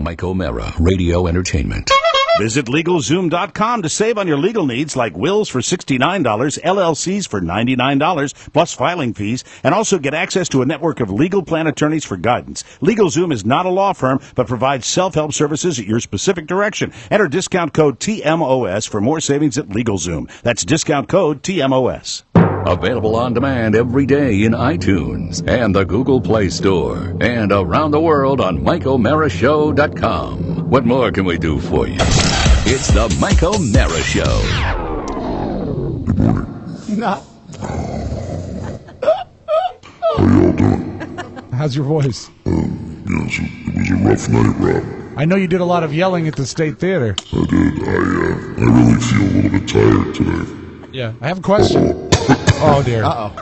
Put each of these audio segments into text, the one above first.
Mike O'Mara, Radio Entertainment. Visit LegalZoom.com to save on your legal needs like wills for $69, LLCs for $99, plus filing fees, and also get access to a network of legal plan attorneys for guidance. LegalZoom is not a law firm, but provides self-help services at your specific direction. Enter discount code TMOS for more savings at LegalZoom. That's discount code TMOS. Available on demand every day in iTunes and the Google Play Store, and around the world on MikeO'MaraShow.com. What more can we do for you? It's the Mike O'Mara Show. Good morning. No. How y'all doing? How's your voice? Yes, it was a rough night, Rob. I know you did a lot of yelling at the State Theater. I did. I really feel a little bit tired today. Yeah, I have a question. Oh, dear. How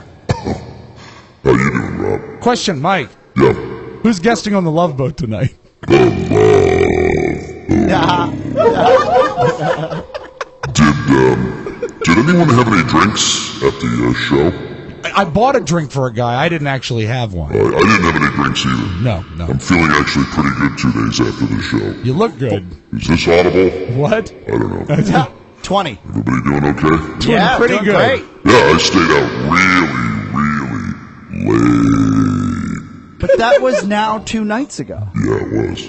you doing, Rob? Question, Mike. Yeah. Who's guesting on the Love Boat tonight? The Love Did anyone have any drinks at the show? I bought a drink for a guy. I didn't actually have one. I didn't have any drinks either. No. I'm feeling actually pretty good 2 days after the show. You look good. Is this audible? What? I don't know. 20. Everybody doing okay? Yeah, pretty good. Great. Yeah, I stayed out really, really late. But that was now 2 nights ago. Yeah, it was.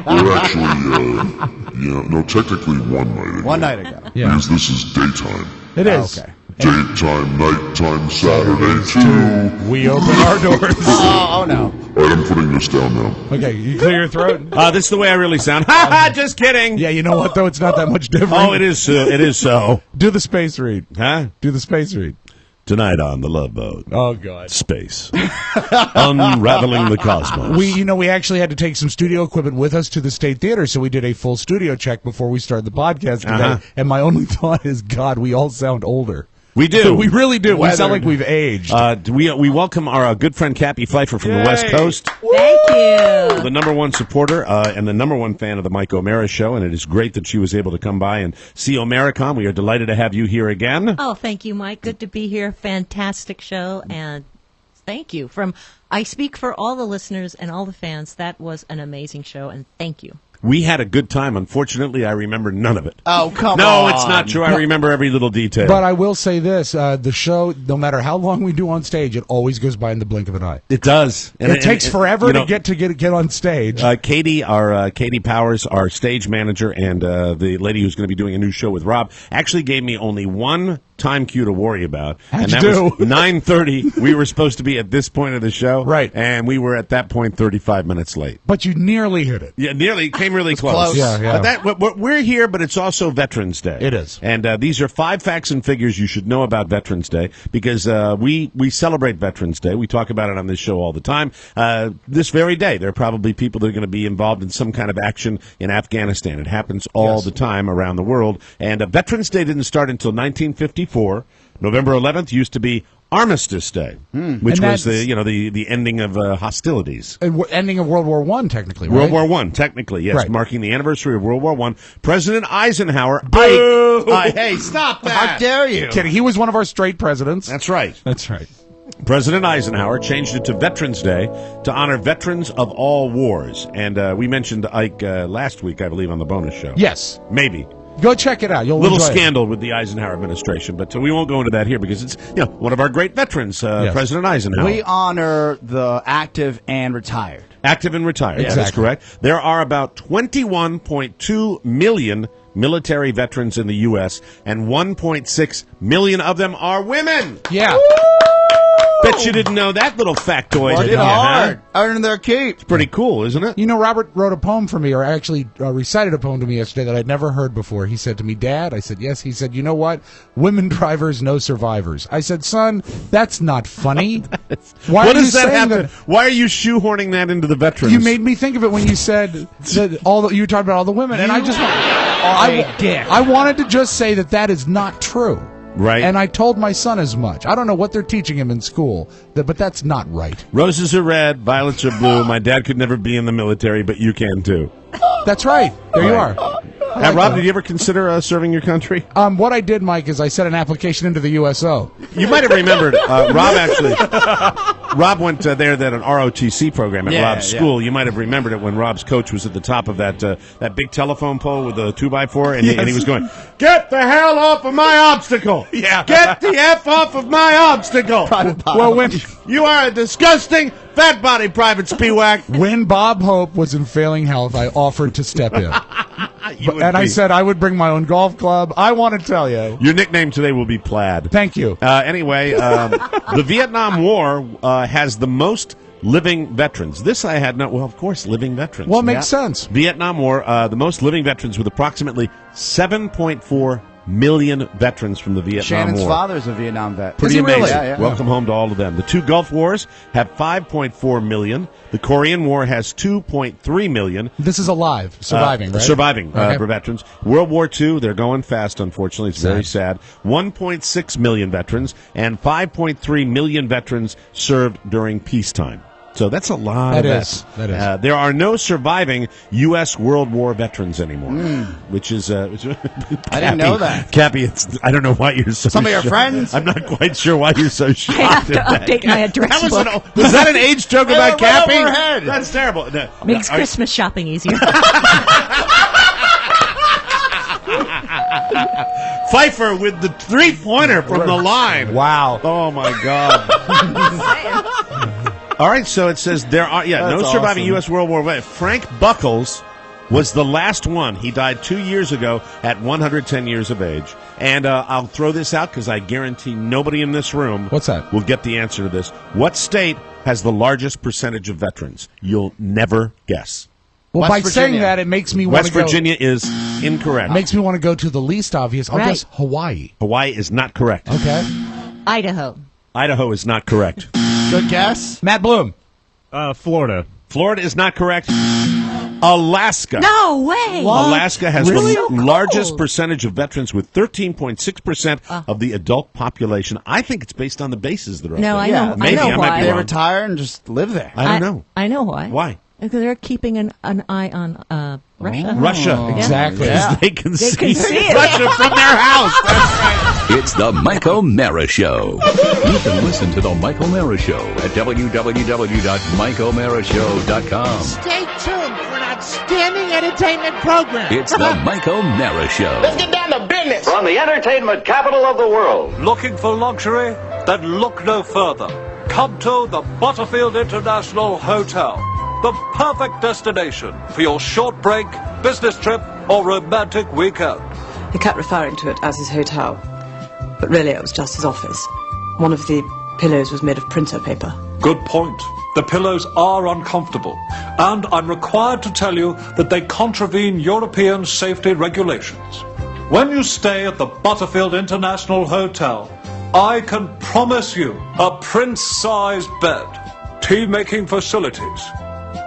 Or actually, technically 1 night ago. 1 night ago. Yeah. Because this is daytime. It is. Okay. Daytime, nighttime, Saturday, too. We open our doors. Oh, no. All right, I'm putting this down now. Okay, you clear your throat? This is the way I really sound. Ha ha! Just kidding. Yeah, you know what, though? It's not that much different. Oh, it is. It is so. Do the space read. Huh? Do the space read. Tonight on the Love Boat. Oh, God. Space. Unraveling the cosmos. We actually had to take some studio equipment with us to the State Theater, so we did a full studio check before we started the podcast today. Uh-huh. And my only thought is, God, we all sound older. We do. We really do. Weathered. We sound like we've aged. We welcome our good friend Cappy Pfeiffer from the West Coast. Thank you. The number one supporter and the number one fan of the Mike O'Mara Show, and it is great that she was able to come by and see O'MaraCon. We are delighted to have you here again. Oh, thank you, Mike. Good to be here. Fantastic show, and thank you. I speak for all the listeners and all the fans. That was an amazing show, and thank you. We had a good time. Unfortunately, I remember none of it. Oh, come on. No, it's not true. I remember every little detail. But I will say this, the show, no matter how long we do on stage, it always goes by in the blink of an eye. It does. It takes forever to get on stage. Katie Powers, our stage manager, and the lady who's going to be doing a new show with Rob, actually gave me only one time cue to worry about. How'd and you that do? was 9:30. We were supposed to be at this point of the show. Right. And we were at that point 35 minutes late. But you nearly hit it. Yeah, nearly. Came really close. close. Yeah. We're here, but it's also Veterans Day. It is. And these are 5 facts and figures you should know about Veterans Day, because we celebrate Veterans Day. We talk about it on this show all the time. This very day, there are probably people that are going to be involved in some kind of action in Afghanistan. It happens all the time around the world. And Veterans Day didn't start until 1954. November 11th used to be Armistice Day, which was the ending of hostilities. Ending of World War I, technically, right? World War I, technically, yes, Right. marking the anniversary of World War I. President Eisenhower. Hey, stop that! How dare you? Kidding. He was one of our straight presidents. That's right. That's right. President Eisenhower changed it to Veterans Day to honor veterans of all wars. And we mentioned Ike last week, I believe, on the bonus show. Yes. Maybe. Go check it out. You'll Little enjoy scandal with the Eisenhower administration, but we won't go into that here because it's one of our great veterans, President Eisenhower. We honor the active and retired. Active and retired. Exactly. That's correct. There are about 21.2 million military veterans in the U.S., and 1.6 million of them are women. it. Yeah. Bet you didn't know that little factoid. Worked did you, hard. huh? Earning their keep. Pretty cool, isn't it? You know, Robert wrote a poem for me, or actually recited a poem to me yesterday that I'd never heard before. He said to me, Dad, I said, yes. He said, you know what? Women drivers, no survivors. I said, son, that's not funny. Why What are does you that saying happen? that? Why are you shoehorning that into the veterans? You made me think of it when you said that you talked about all the women, and I just I wanted to just say that is not true. Right. And I told my son as much. I don't know what they're teaching him in school, but that's not right. Roses are red, violets are blue. My dad could never be in the military, but you can too. That's right. There you are. Rob, did you ever consider serving your country? What I did, Mike, is I sent an application into the USO. You might have remembered, Rob went there at an ROTC program at Rob's school. You might have remembered it when Rob's coach was at the top of that big telephone pole with the 2x4, and he was going, "Get the hell off of my obstacle! Yeah. Get the F off of my obstacle!" Well, when You are a disgusting fat body, Private Spiewak. when Bob Hope was in failing health, I offered to step in. I said I would bring my own golf club. I want to tell you. Your nickname today will be Plaid. Thank you. Anyway, the Vietnam War has the most living veterans. This I had not. Well, of course, living veterans. Well, it makes sense. Vietnam War, the most living veterans with approximately 7.4 million veterans from the Vietnam Shannon's War. father's a Vietnam vet. Pretty Is he really? amazing. Yeah. Welcome home to all of them. The two Gulf Wars have 5.4 million. The Korean War has 2.3 million. This is alive, surviving, right? Surviving Okay. for veterans. World War II, they're going fast, unfortunately. It's very sad. 1.6 million veterans and 5.3 million veterans served during peacetime. So that's a lot That of is. That is. there are no surviving U.S. World War veterans anymore, which is... I didn't know that. Cappy, I don't know why you're so Some of your shocked. friends? I'm not quite sure why you're so I shocked. have to at that. update my address That was, book. was that an age joke about right Cappy? over her head. That's terrible. No, Makes are- Christmas shopping easier. Pfeiffer with the three-pointer from the line. Wow. Oh, my God. All right, so it says there are, no That's surviving awesome. U.S. World War I. Frank Buckles was the last one. He died 2 years ago at 110 years of age. And I'll throw this out because I guarantee nobody in this room What's that? will get the answer to this. What state has the largest percentage of veterans? You'll never guess. Well, West by saying Virginia. that, it makes me want West to go. Virginia is incorrect. Makes me want to go to the least obvious. I'll Right. guess Hawaii. Hawaii is not correct. Okay. Idaho. Idaho is not correct. Good guess. Matt Bloom. Florida. Florida is not correct. Alaska. No way. Alaska has Really? the So cool. largest percentage of veterans with 13.6% of the adult population. I think it's based on the bases that are up No, there. I Yeah, know. maybe I I know might why. be They wrong. retire and just live there. I don't know. I know why. Why? Because they're keeping an eye on Russia. Russia. Exactly. Yeah. They can see see it. Russia from their house. That's right. It's the Mike O'Mara Show. You can listen to the Mike O'Mara Show at www.mikeomarashow.com. Stay tuned for an outstanding entertainment program. It's the Mike O'Mara Show. Get down to business. From the entertainment capital of the world. Looking for luxury? Then look no further. Come to the Butterfield International Hotel. The perfect destination for your short break, business trip, or romantic weekend. He kept referring to it as his hotel, but really it was just his office. One of the pillows was made of printer paper. Good point. The pillows are uncomfortable, and I'm required to tell you that they contravene European safety regulations. When you stay at the Butterfield International Hotel, I can promise you a prince-sized bed, tea-making facilities,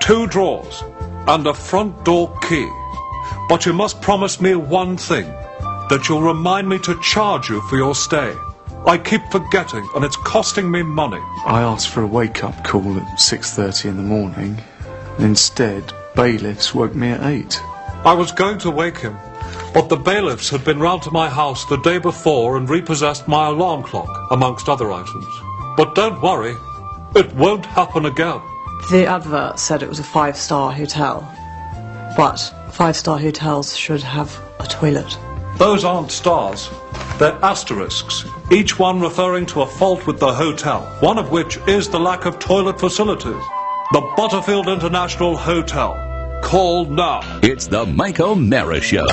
2 drawers, and a front door key. But you must promise me one thing, that you'll remind me to charge you for your stay. I keep forgetting, and it's costing me money. I asked for a wake-up call at 6:30 in the morning, and instead, bailiffs woke me at 8. I was going to wake him, but the bailiffs had been round to my house the day before and repossessed my alarm clock, amongst other items. But don't worry, it won't happen again. The advert said it was a 5-star hotel, but 5-star hotels should have a toilet. Those aren't stars, they're asterisks, each one referring to a fault with the hotel, one of which is the lack of toilet facilities. The Butterfield International Hotel. Call now. It's the Mike O'Mara Show.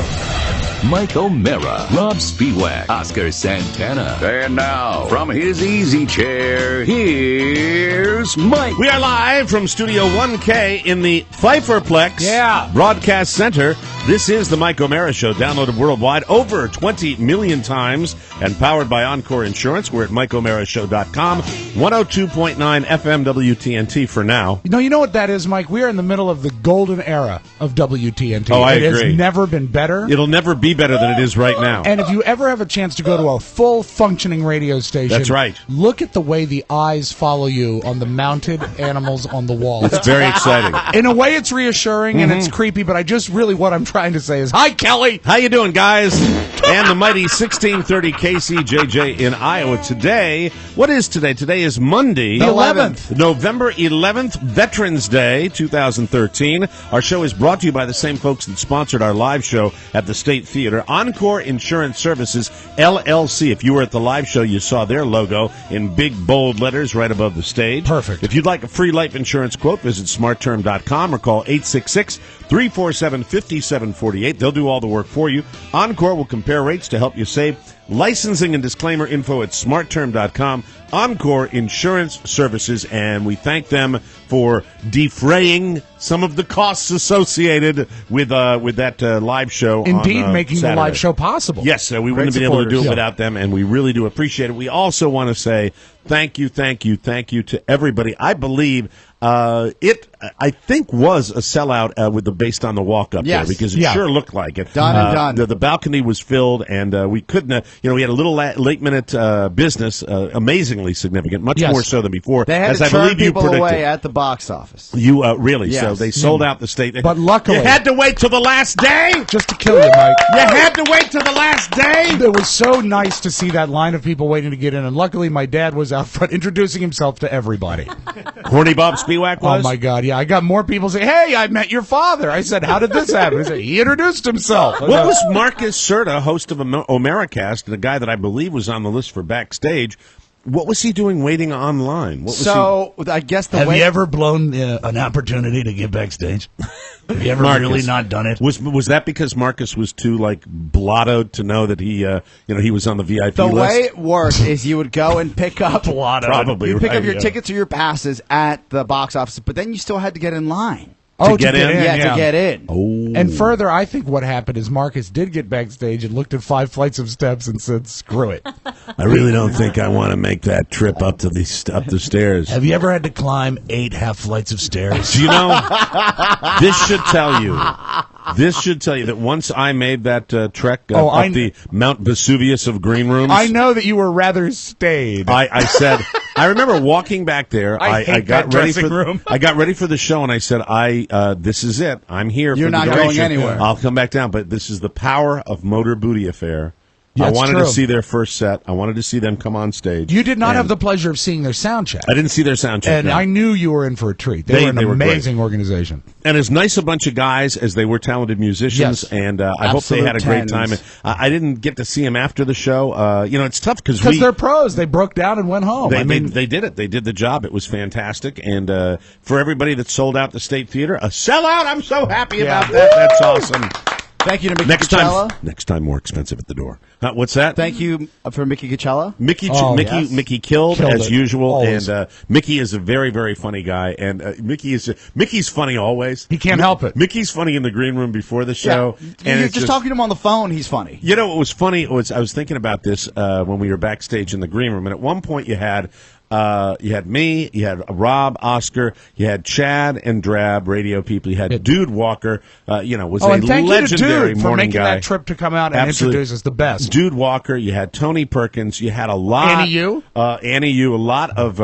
Mike O'Mara, Rob Spiewak, Oscar Santana. And now, from his easy chair, here's Mike. We are live from Studio 1K in the Pfeifferplex Broadcast Center. This is the Mike O'Mara Show, downloaded worldwide over 20 million times and powered by Encore Insurance. We're at MikeO'MaraShow.com, 102.9 FM WTNT for now. You know what that is, Mike? We are in the middle of the golden era of WTNT. Oh, I It agree. has never been better. It'll never be better than it is right now. And if you ever have a chance to go to a full functioning radio station, That's right. Look at the way the eyes follow you on the mounted animals on the wall. It's very exciting. In a way, it's reassuring and it's creepy, but what I'm trying trying to say is, hi, Kelly. How you doing, guys? And the mighty 1630 KCJJ in Iowa today. What is today? Today is Monday. The 11th. November 11th, Veterans Day, 2013. Our show is brought to you by the same folks that sponsored our live show at the State Theater. Encore Insurance Services, LLC. If you were at the live show, you saw their logo in big, bold letters right above the stage. Perfect. If you'd like a free life insurance quote, visit smartterm.com or call 866-347-5748. They'll do all the work for you. Encore will compare rates to help you save. Licensing and disclaimer info at smartterm.com. Encore Insurance Services, and we thank them for defraying some of the costs associated with that live show. Indeed, making Saturday. the live show possible. Yes, we wouldn't have been able to do it without them, and we really do appreciate it. We also want to say thank you to everybody. I believe I think was a sellout with the Based on the Walk up there, because it sure looked like it. Done and done. The balcony was filled, and we couldn't. We had a little late minute business, amazingly significant, much more so than before. They had as to I turn believe you people predicted. away at the box office. You really? Yes. So they sold out the state. But luckily, you had to wait till the last day just to kill you, Mike. You had to wait till the last day. It was so nice to see that line of people waiting to get in, and luckily my dad was out front introducing himself to everybody. Horny Bob Spiewak was? Oh my God, yeah. I got more people say, hey, I met your father. I said, how did this happen? He said, he introduced himself. What was Marcus Serta, host of Omericast, and a guy that I believe was on the list for backstage, what was he doing waiting online? I guess Have you ever blown an opportunity to get backstage? Have you ever really not done it? Was that because Marcus was too blottoed to know that he was on the VIP the list? way it worked is you would go and pick up Probably you pick right, up your yeah. tickets or your passes at the box office, but then you still had to get in line. To get in? Yeah, to get in. Oh. And further, I think what happened is Marcus did get backstage and looked at 5 flights of steps and said, screw it. I really don't think I want to make that trip up the stairs. Have you ever had to climb 8 half flights of stairs? Do you know, this should tell you that once I made that trek up the Mount Vesuvius of green rooms. I know that you were rather staid. I said, I remember walking back there. I got ready for room. I got ready for the show, and I said, this is it. I'm here. You're for the not going duration. anywhere. I'll come back down. But this is the power of Motor Booty Affair. Yeah, I it's wanted true. to see their first set. I wanted to see them come on stage. You did not And have the pleasure of seeing their sound check. I didn't see their sound check. And no. I knew you were in for a treat. They were an were great. amazing organization. And as nice a bunch of guys as they were talented musicians, Yes. and I hope they had a great time. Tens. I didn't get to see them after the show. It's tough because Because they're pros. They broke down and went home. They did it. They did the job. It was fantastic. And for everybody that sold out the State Theater, a sellout. I'm so happy about that. That's awesome. Thank you to Mickey Next Coachella. time more expensive at the door. What's that? Thank you for Mickey Coachella. Mickey killed as it. usual, Always. and Mickey is a very, very funny guy, and Mickey's funny always. He can't help it. Mickey's funny in the green room before the show, and You're it's just talking to him on the phone. He's funny. You know what was funny was I was thinking about this when we were backstage in the green room, and at one point you had me, you had Rob, Oscar, you had Chad and Drab, radio people, you had Dude Walker, was and a thank legendary you to Dude for morning making guy. that trip to come out and Absolutely. introduce us the best. Dude Walker, you had Tony Perkins, you had a lot. Annie Yu? Annie Yu, a lot of,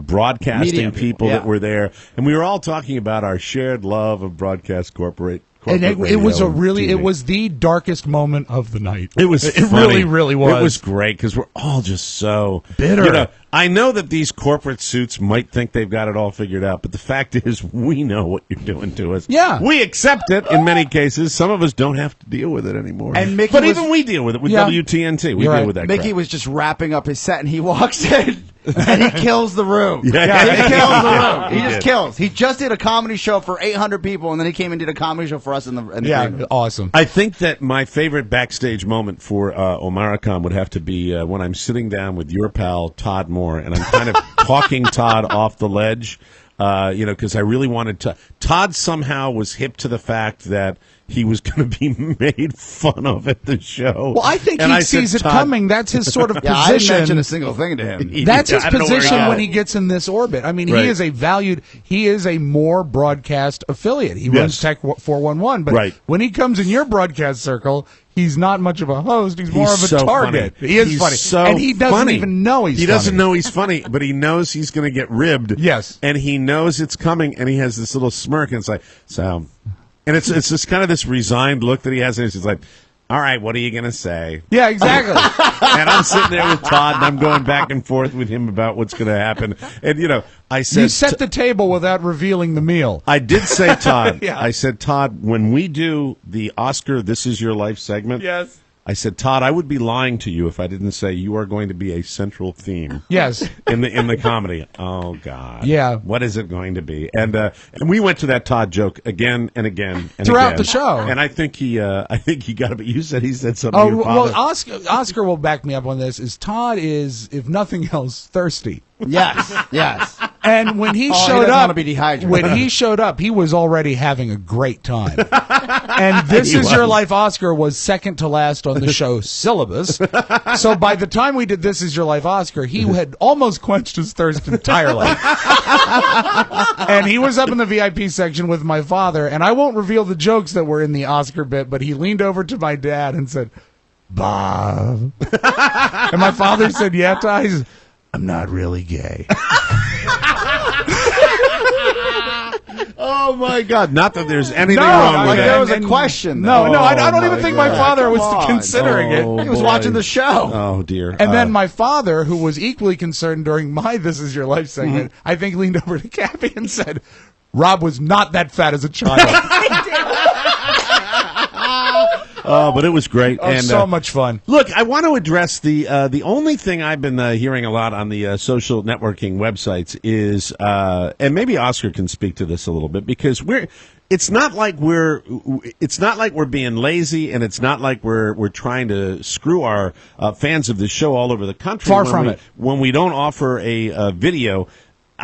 broadcasting Media people yeah. that were there. And we were all talking about our shared love of broadcast corporate And it was radio and it TV. was the darkest moment of the night. It was It funny. really, really was. It was great because we're all just so bitter. I know that these corporate suits might think they've got it all figured out, but the fact is we know what you're doing to us. Yeah. We accept it in many cases. Some of us don't have to deal with it anymore. And Mickey but was- even we deal with it with Yeah. WTNT. We You're deal right. with that Mickey crap. was just wrapping up his set, and he walks in, and he kills the room. Yeah. He kills the room. He He just did. kills. He just did a comedy show for 800 people, and then he came and did a comedy show for us in the green room. Awesome. I think that my favorite backstage moment for Omaricon would have to be when I'm sitting down with your pal Todd Moore, and I'm kind of talking Todd off the ledge, because I really wanted to. Todd somehow was hip to the fact that he was going to be made fun of at the show. Well, I think And he I said, sees it "Todd." coming. That's his sort of Yeah, I didn't position. mention a single thing to him. That's his I don't know where position he when is. he gets in this orbit. I mean, Right. he is a more broadcast affiliate. He Yes. runs Tech 411, but Right. when he comes in your broadcast circle, he's not much of a host. He's more of a so target. funny. He is He's funny. so and he doesn't funny. even know he's He doesn't funny. know he's funny, but he knows he's going to get ribbed. Yes. And he knows it's coming, and he has this little smirk, and it's like, so And it's just kind of this resigned look that he has, and he's just like, all right, what are you going to say? Yeah, exactly. And I'm sitting there with Todd, and I'm going back and forth with him about what's going to happen. And, I said... You set the table without revealing the meal. I did say, Todd, Yeah. I said, Todd, when we do the Oscar This Is Your Life segment... Yes. I said, Todd, I would be lying to you if I didn't say you are going to be a central theme. Yes. In the comedy. Oh God. Yeah. What is it going to be? And we went to that Todd joke again and again and throughout again. the show. And I think he got it. But you said he said something. To your father. Well, Oscar will back me up on this. Todd is, if nothing else, thirsty. Yes. And when he he showed doesn't up, wanna be dehydrated. when he showed up, he was already having a great time. And This Is Your Life Oscar was second to last on the show syllabus. So by the time we did This Is Your Life Oscar, he had almost quenched his thirst entirely. And he was up in the VIP section with my father, and I won't reveal the jokes that were in the Oscar bit, but he leaned over to my dad and said, Bob. And my father said, yeah, Ty? He said, I'm not really gay. Oh my God! Not that there's anything No, wrong with Like there that. was a question. No, though. no, I don't even think my God. father was Come on. considering it. Oh, He was boy. watching the show. Oh dear! And then my father, who was equally concerned during my This Is Your Life segment, I think leaned over to Cappy and said, Rob was not that fat as a child. Oh, but it was great. Oh, and so much fun. Look, I want to address the only thing I've been hearing a lot on the social networking websites is, and maybe Oscar can speak to this a little bit, because it's not like we're being lazy, and it's not like we're trying to screw our fans of this show all over the country. Far from it. When we don't offer a video.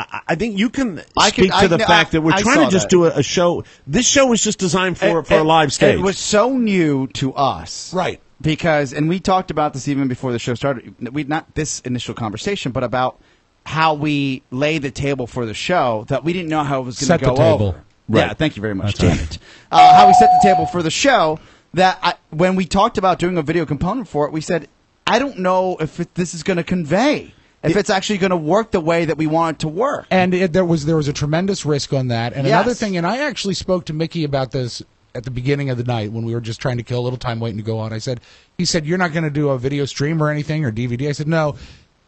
I think you can speak to the fact that we're trying to just do a show. This show was just designed for a live stage. It was so new to us. Right. Because, and we talked about this even before the show started, not this initial conversation, but about how we lay the table for the show, that we didn't know how it was going to go Set the table. over. Right. Yeah, thank you very much. That's Damn it. How we set the table for the show, that when we talked about doing a video component for it, we said, I don't know if this is going to convey. If it's actually going to work the way that we want it to work. And there was a tremendous risk on that. And Yes. another thing, and I actually spoke to Mickey about this at the beginning of the night when we were just trying to kill a little time waiting to go on. He said, you're not going to do a video stream or anything or DVD? I said, no.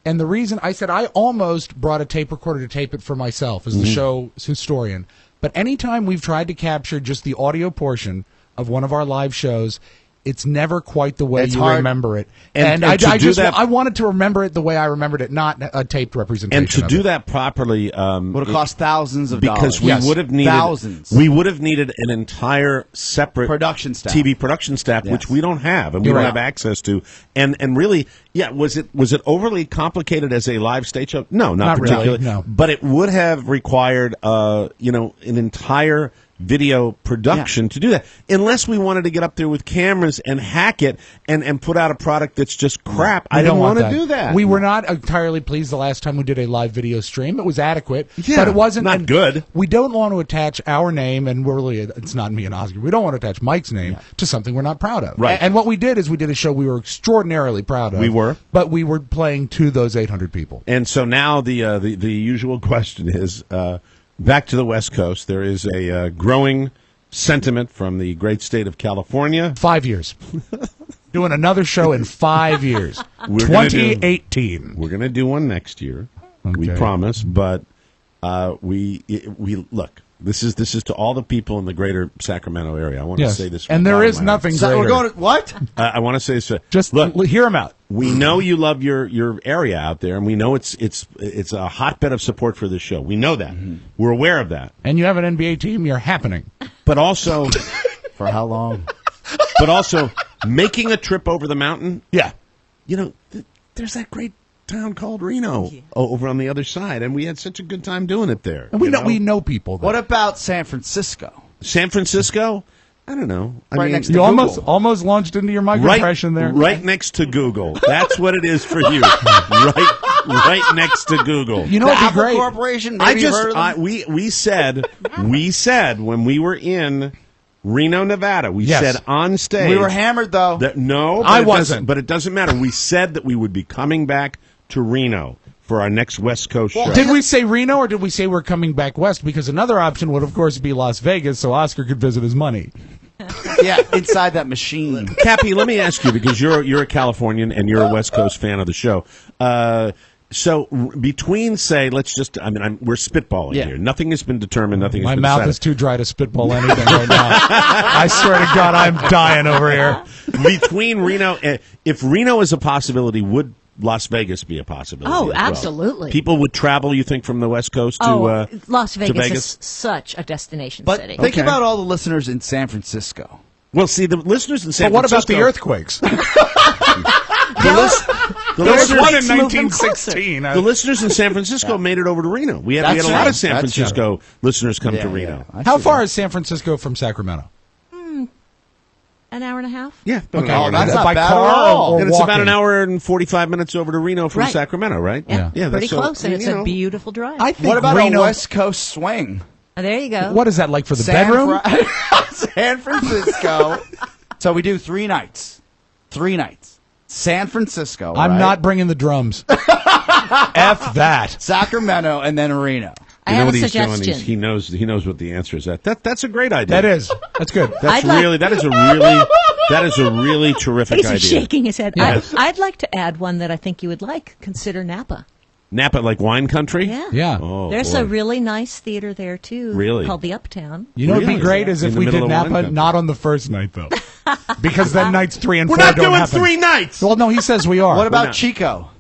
And the reason, I said, I almost brought a tape recorder to tape it for myself as the show's historian. But anytime we've tried to capture just the audio portion of one of our live shows, it's never quite the way It's you hard. remember it. And I to do that- I wanted to remember it the way I remembered it, not a taped representation. And to of do it. that properly Would have cost thousands of because dollars. we Yes. would have needed Thousands. We would have needed an entire separate Production staff. TV production staff, Yes. which we don't have and we You're don't right. have access to. And really, yeah, was it overly complicated as a live stage show? No, not Not really, particularly. no. But it would have required an entire video production to do that, unless we wanted to get up there with cameras and hack it and put out a product that's just crap. I don't want to do that. We were not entirely pleased the last time we did a live video stream. It was adequate, Yeah, but it wasn't not and good. We don't want to attach our name, and it's not me and Oscar. We don't want to attach Mike's name to something we're not proud of. Right. And what we did is we did a show we were extraordinarily proud of. We were. But we were playing to those 800 people. And so now the usual question is, back to the West Coast, there is a growing sentiment from the great state of California. 5 years. Doing another show in 5 years. We're gonna do- 2018. We're going to do one next year. We Okay. promise, but we look. This is to all the people in the greater Sacramento area. I want Yes. to say this. from And the there bottom is of my heart. nothing So greater. we're going to, what? I want to say this. Just look. hear them out. We know you love your area out there, and we know it's a hotbed of support for this show. We know that. We're aware of that. And you have an NBA team, you're happening. But also, For how long? but also making a trip over the mountain. Yeah. There's that great town called Reno over on the other side, and we had such a good time doing it there. And we know people there. What about San Francisco? San Francisco? I don't know. Right next to You Google. almost launched into your micro impression there. Right next to Google. That's what it is for you. right next to Google. You know The what'd be Apple great? Corporation? Maybe you've heard of them? We said when we were in Reno, Nevada, we Yes. said on stage. We were hammered, though. No, I but wasn't. But it doesn't matter. We said that we would be coming back to Reno for our next West Coast show. Did we say Reno or did we say we're coming back west? Because another option would, of course, be Las Vegas, so Oscar could visit his money. Yeah, inside that machine. Cappy, let me ask you, because you're a Californian and you're a West Coast fan of the show. So between, say, we're spitballing here. Nothing has been determined. Nothing. My has been mouth decided. is too dry to spitball anything right now. I swear to God, I'm dying over here. Between Reno, if Reno is a possibility, would Las Vegas be a possibility? Oh, as well? absolutely. People would travel, you think, from the West Coast to Las Vegas, to Vegas? is such a destination But city. think about all the listeners in San Francisco. Well, see, the listeners in San But what about Francisco. the earthquakes? The There was listeners- one in Move them 1916. The listeners in San Francisco made it over to Reno. We had a That's lot right. of San That's Francisco listeners come to Yeah, Reno. yeah. How far is San Francisco from Sacramento? An hour and a half? Yeah, about an Okay. hour and a that's half. not by bad car at all. or And it's about walking? an hour and 45 minutes over to Reno from Right. Sacramento, right? Yeah, that's pretty so- close, and it's you a know. beautiful drive. I think What about Reno, a West Coast swing? There you go. What is that, like for the San bedroom? San Francisco. So we do 3 nights. 3 nights. San Francisco. I'm right? not bringing the drums. F that. Sacramento and then Reno. I You know have what a he's doing? suggestion. He knows what the answer is. That's a great idea. That is. That's good. That's I'd like- really that is a really terrific He's idea. shaking his head. Yes. I'd like to add one that I think you would like. Consider Napa. Napa, like wine country. Yeah. Yeah. Oh, There's boy. a really nice theater there, too. Really? Called the Uptown. You know what'd be Really? great is In if the we middle did of wine Napa, country. not on the first night, though. Because then nights 3 and 4 We're not don't doing happen. 3 nights. Well, no, he says we are. What about not. Chico?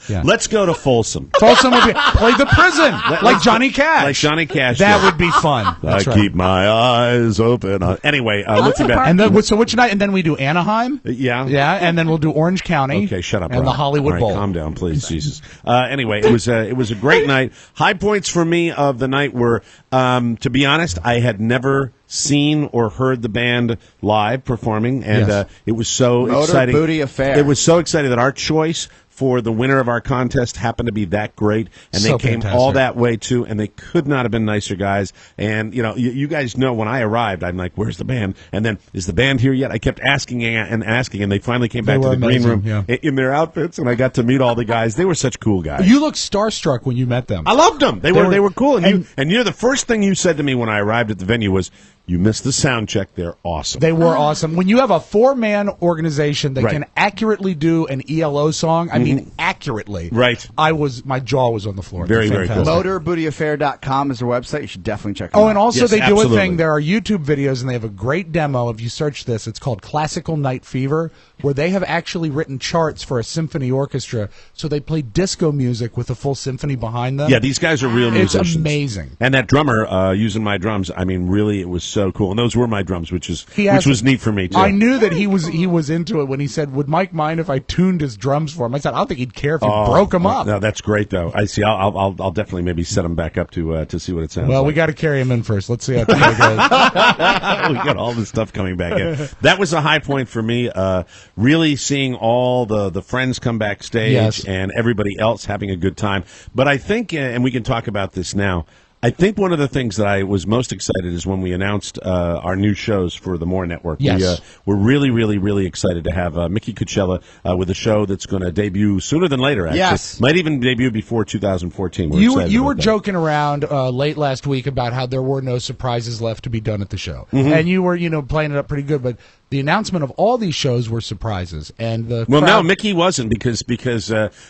Yeah. Let's go to Folsom. Folsom would be play the prison like Johnny Cash. Like Johnny Cash. That did. would be fun. That's I right. keep my eyes open. Anyway, looking back. And then so which night? And then we do Anaheim. Yeah. Yeah, and then we'll do Orange County. Okay, shut up. And Rob. the Hollywood All right, Bowl. Calm down, please, Jesus. Anyway, it was a great night. High points for me of the night were, to be honest, I had never seen or heard the band live performing, and Yes. it was so Motor exciting. Booty Affair. It was so exciting that our choice for the winner of our contest happened to be that great, and So they came fantastic. all that way too, and they could not have been nicer guys. And you guys know when I arrived, I'm like, "Where's the band?" And then, "Is the band here yet?" I kept asking and asking, and they finally came They back to were the green amazing, room yeah. in their outfits, and I got to meet all the guys. They were such cool guys. You looked starstruck when you met them. I loved them. They were- were cool. and- And the first thing you said to me when I arrived at the venue was, "You missed the sound check. They're awesome." They were awesome. When you have a 4-man organization that Right. can accurately do an ELO song, I mean accurately. Right. My jaw was on the floor. Very, It's very cool. fantastic. MotorBootyAffair.com is their website. You should definitely check them Oh, out. and also Yes, they do absolutely. a thing. There are YouTube videos, and they have a great demo. If you search this, it's called Classical Night Fever, where they have actually written charts for a symphony orchestra. So they play disco music with a full symphony behind them. Yeah, these guys are real It's musicians. amazing. And that drummer using my drums, I mean, really, it was so cool. And those were my drums, which He asked- was neat for me too. I knew that he was into it when he said, "Would Mike mind if I tuned his drums for him?" I said, "I don't think he'd care if you broke them up." No, that's great though. I see. I'll definitely maybe set them back up to see what it sounds Well, like. we got to carry him in first. Let's see how today goes. We got all this stuff coming back in. That was a high point for me. Really seeing all the friends come backstage Yes. and everybody else having a good time. But I think, and we can talk about this now, I think one of the things that I was most excited is when we announced our new shows for the More Network. Yes. We're really, really, really excited to have Mickey Coachella with a show that's going to debut sooner than later, actually. Yes. Might even debut before 2014. We're You excited were about that. joking around late last week about how there were no surprises left to be done at the show, Mm-hmm. and you were playing it up pretty good. But the announcement of all these shows were surprises, and the Well, no, crowd- Mickey wasn't because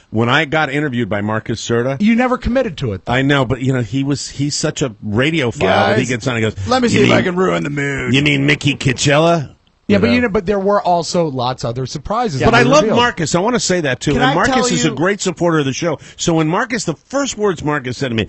when I got interviewed by Marcus Serta, you never committed to it. I know, but he's such a radiophile that he Guys, gets on and goes, Let me see "You if I mean- can ruin the mood. You mean Mickey Coachella?" Yeah, but there were also lots of other surprises. But that I were love revealed. Marcus. I want to say that too. Can And I Marcus tell is a you- great supporter of the show. So when the first words Marcus said to me,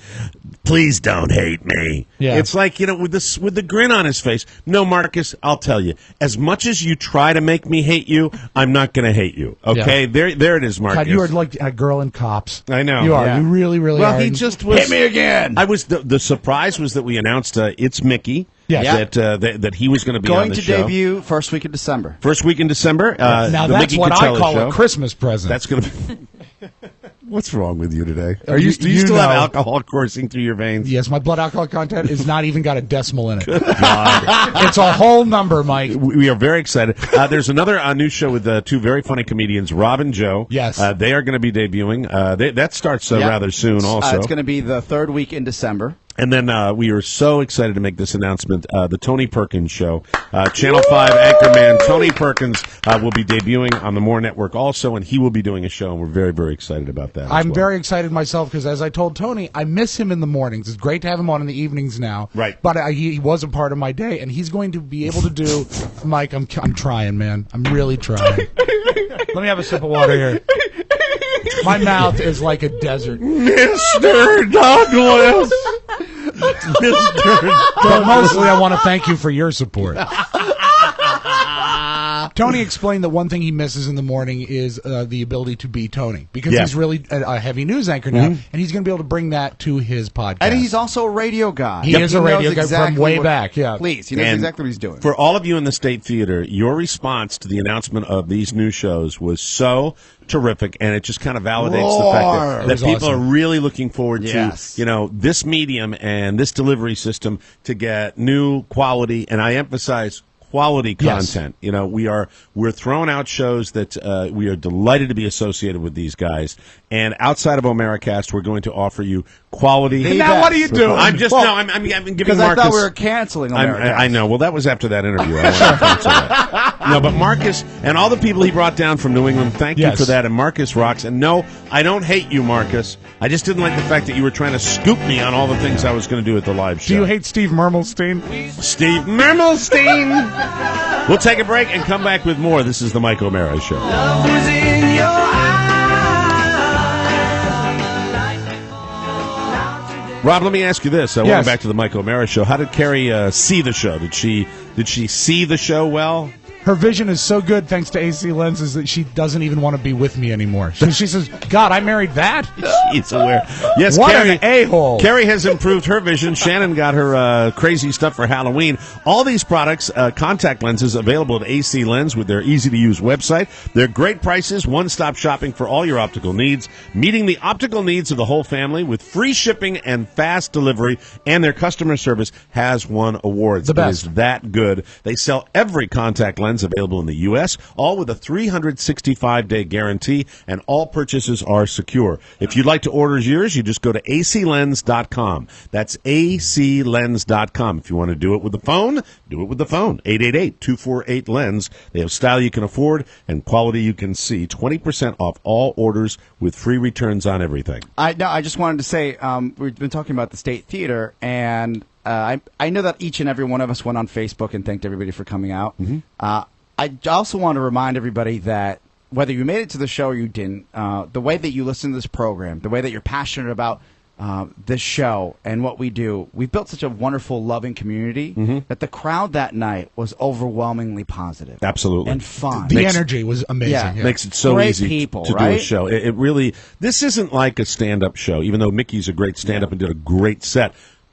"Please don't hate me." Yeah. It's like, with the grin on his face. No, Marcus, I'll tell you. As much as you try to make me hate you, I'm not going to hate you. Okay? Yeah. There it is, Marcus. God, you are like a girl in Cops. I know. You are. Yeah. You really, really Well, are. he just was. Hit me again. I was the surprise was that we announced it's Mickey. Yes. That he was going to be Going on the to show. debut first week of December. First week in December. now the that's Mickey what I Coachella call show. a Christmas present. That's going to be. What's wrong with you today? Do you still have alcohol coursing through your veins? Yes, my blood alcohol content is not even got a decimal in it. It's a whole number, Mike. We are very excited. There's another new show with two very funny comedians, Rob and Joe. Yes. They are going to be debuting. That starts rather soon also. It's going to be the third week in December. And then we are so excited to make this announcement. The Tony Perkins Show. Channel 5 anchorman Tony Perkins will be debuting on the More Network also, and he will be doing a show, and we're very, very excited about that. I'm very excited myself because, as I told Tony, I miss him in the mornings. It's great to have him on in the evenings now. Right. But he was a part of my day, and he's going to be able to do, Mike, I'm trying, man. I'm really trying. Let me have a sip of water here. My mouth is like a desert. Mr. Douglas! But mostly I want to thank you for your support. Tony explained that one thing he misses in the morning is the ability to be Tony, because he's really a heavy news anchor now, and he's going to be able to bring that to his podcast. And he's also a radio guy. He is a radio guy from way back, Please, he knows exactly what he's doing. For all of you in the State Theater, your response to the announcement of these new shows was so terrific, and it just kind of validates the fact that people are really looking forward to this medium and this delivery system to get new quality, and I emphasize quality content. We're throwing out shows that we are delighted to be associated with these guys. And outside of Omericast, we're going to offer you quality. And now what are you doing? I'm just I'm giving because Marcus. I thought we were canceling Omericast. I know. Well, that was after that interview. I want to cancel that. No, but Marcus and all the people he brought down from New England, thank you for that. And Marcus rocks. And no, I don't hate you, Marcus. I just didn't like the fact that you were trying to scoop me on all the things I was going to do at the live show. Do you hate Steve Mermelstein? Steve Mermelstein! We'll take a break and come back with more. This is the Mike O'Mara Show. Rob, let me ask you this. Welcome back to the Mike O'Mara Show. How did Carrie see the show? Did she see the show well? Her vision is so good thanks to AC lenses that she doesn't even want to be with me anymore. She says, God, I married that? She's aware. Yes, what Carrie, an a-hole. Carrie has improved her vision. Shannon got her crazy stuff for Halloween. All these products, contact lenses, available at AC Lens with their easy-to-use website. They're great prices, one-stop shopping for all your optical needs, meeting the optical needs of the whole family with free shipping and fast delivery, and their customer service has won awards. The best. It is that good. They sell every contact lens available in the U.S., all with a 365-day guarantee, and all purchases are secure. If you'd like to order yours, you just go to aclens.com. That's aclens.com. If you want to do it with the phone, do it with the phone. 888-248-LENS. They have style you can afford and quality you can see. 20% off all orders with free returns on everything. I just wanted to say, we've been talking about the State Theater, and I know that each and every one of us went on Facebook and thanked everybody for coming out. I also want to remind everybody that whether you made it to the show or you didn't, the way that you listen to this program, the way that you're passionate about this show and what we do, we've built such a wonderful, loving community that the crowd that night was overwhelmingly positive. Absolutely. And fun. The energy was amazing. Yeah. Makes it so Great easy people, to do a show. It really, this isn't like a stand-up show, even though Mickey's a great stand-up and did a great set.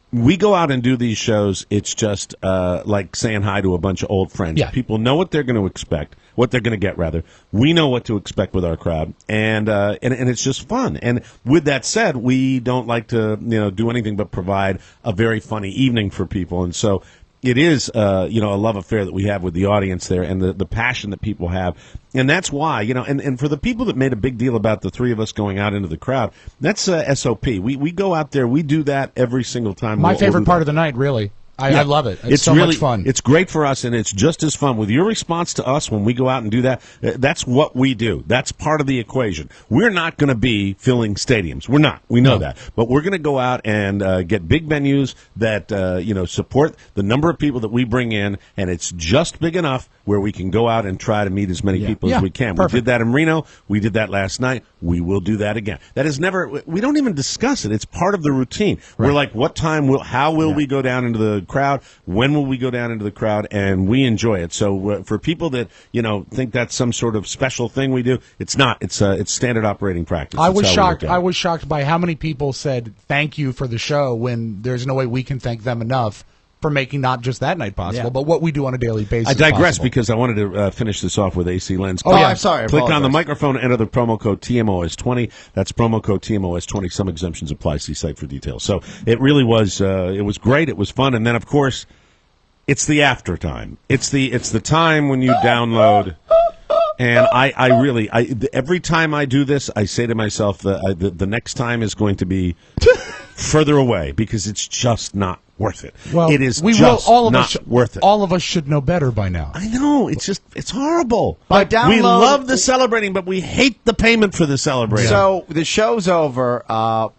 We go out and do these shows, it's just like saying hi to a bunch of old friends. Yeah. People know what they're going to expect, what they're going to get, rather. We know what to expect with our crowd, and it's just fun. And with that said, we don't like to do anything but provide a very funny evening for people. And so it is a love affair that we have with the audience there, and the passion that people have. And that's why, and for the people that made a big deal about the three of us going out into the crowd, that's SOP. We go out there, we do that every single time. My favorite part of the night, really. I love it. It's so really much fun. It's great for us, and it's just as fun. With your response to us when we go out and do that, that's what we do. That's part of the equation. We're not going to be filling stadiums. We're not. We know that. But we're going to go out and get big venues that support the number of people that we bring in, and it's just big enough where we can go out and try to meet as many people as we can. Perfect. We did that in Reno. We did that last night. We will do that again. That is never. We don't even discuss it. It's part of the routine. Right. We're like, what time how will we go down into the crowd? When will we go down into the crowd? And we enjoy it. So for people that think that's some sort of special thing we do, it's not. It's standard operating practice. I was shocked. I was shocked by how many people said thank you for the show when there's no way we can thank them enough for making not just that night possible, but what we do on a daily basis. I digress possible. because I wanted to finish this off with AC Lens. Oh, yeah, I'm sorry. I Click on the apologize. microphone, enter the promo code TMOS20. That's promo code TMOS20. Some exemptions apply. See site for details. So it really was. It was great. It was fun, and then of course, it's the after time. It's the time when you download. And I really every time I do this, I say to myself that the next time is going to be further away because it's just not worth it. Well, it is all of not us, worth it. All of us should know better by now. I know. It's horrible. But we love the celebrating, but we hate the payment for the celebrating. So the show's over.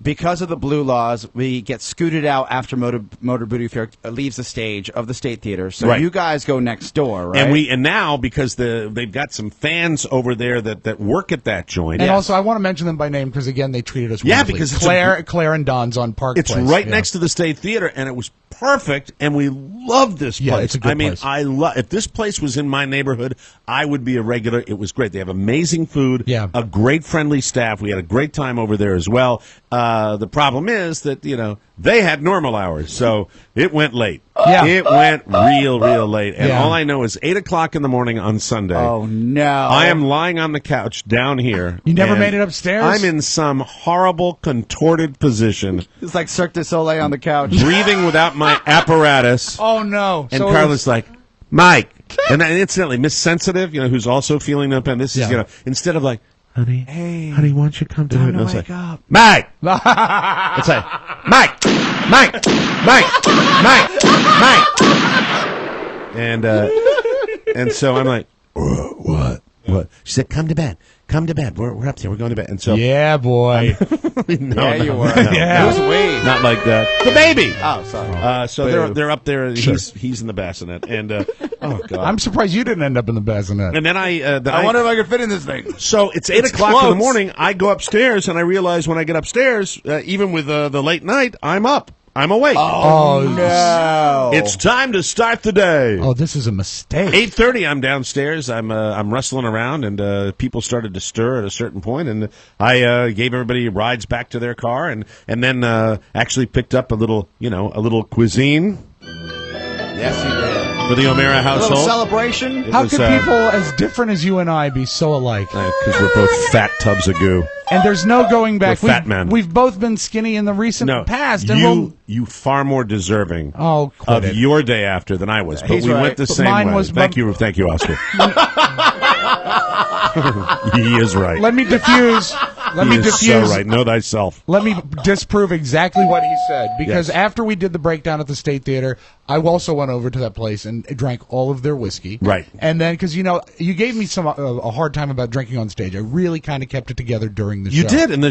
Because of the blue laws, we get scooted out after Motor Booty Fair leaves the stage of the State Theater. So Right. you guys go next door, right? And now because they've got some fans over there that work at that joint. And also, I want to mention them by name because again, they treated us Yeah, wonderfully. because it's Claire and Don's on Park It's Place. right Yeah. next to the State Theater, and it was perfect, and we love this place. Yeah, it's a good I mean, place. if this place was in my neighborhood, I would be a regular. It was great. They have amazing food, a great friendly staff. We had a great time over there as well. The problem is that, they had normal hours, so it went late. Yeah. It went real late. And Yeah. all I know is 8 o'clock in the morning on Sunday. Oh, no. I am lying on the couch down here. You never and made it upstairs? I'm in some horrible contorted position. It's like Cirque du Soleil on the couch. Breathing without my apparatus. Oh, no. And So Carla's like, Mike. And then incidentally, Miss Sensitive, who's also feeling up, and this is, instead of like, honey, why don't you come to it? And I was like, Mike! It's like, Mike! And so I'm like, what? She said, come to bed. We're up there. We're going to bed. And so, yeah, boy. no, you were. Yeah. Who's we? not like that. The baby. Oh, sorry. So they're up there. Sure. He's in the bassinet, and oh god, I'm surprised you didn't end up in the bassinet. And then I wonder if I could fit in this thing. So it's 8 o'clock in the morning. I go upstairs, and I realize when I get upstairs, even with the late night, I'm up. I'm awake. Oh, no. It's time to start the day. Oh, this is a mistake. 8:30. I'm downstairs. I'm rustling around, and people started to stir at a certain point, and I gave everybody rides back to their car, and then actually picked up a little cuisine. Yes, you did. For the O'Mara A household. little celebration. How was, could people as different as you and I be so alike? Because we're both fat tubs of goo. And there's no going back. We're fat men. We've both been skinny in the recent past. And you far more deserving quit of it. your day after than I was. But He's we right. went the But same mine way. was- Thank you, Oscar. He is right. Let me diffuse. He is so right. Know thyself. Let me disprove exactly what he said, because Yes. after we did the breakdown at the State Theater, I also went over to that place and drank all of their whiskey. Right. And then, because, you gave me a hard time about drinking on stage. I really kind of kept it together during the show. You did, and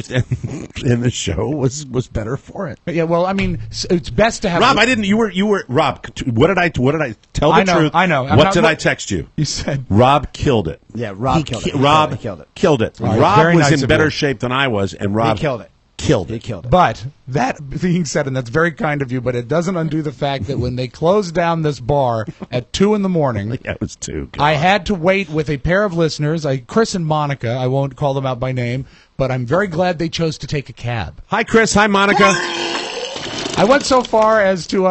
the show was better for it. Yeah, well, I mean, it's best to have... Rob, I didn't. You were Rob. What did I tell the I know, truth? I know. What did I text you? You said... Rob killed it. Yeah, Rob killed it. Rob killed it. killed it. All right, Rob very was nice in of better you. shape than I was, and Rob He killed it. Killed He it. killed it. But that being said, and that's very kind of you, but it doesn't undo the fact that when they closed down this bar at 2 in the morning, Yeah, it was too. I had to wait with a pair of listeners, Chris and Monica. I won't call them out by name, but I'm very glad they chose to take a cab. Hi, Chris. Hi, Monica. I went so far as to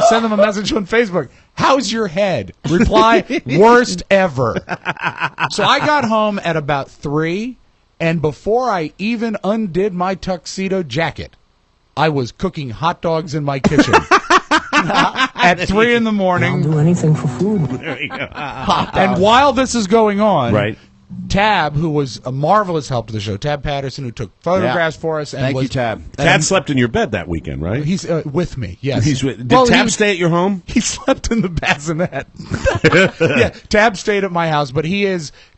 send them a message on Facebook. How's your head? Reply, worst ever. So I got home at about 3, and before I even undid my tuxedo jacket, I was cooking hot dogs in my kitchen. At 3 in the morning. I'll do anything for food. There you go. And while this is going on, Right. Tab, who was a marvelous help to the show, Tab Patterson, who took photographs for us, and Thank was you, Tab. Tad slept in your bed that weekend, right? he's with me. Yes, Did Well, Tab he- stay at your home? He slept in the bassinet. Yeah, Tab stayed at my house, but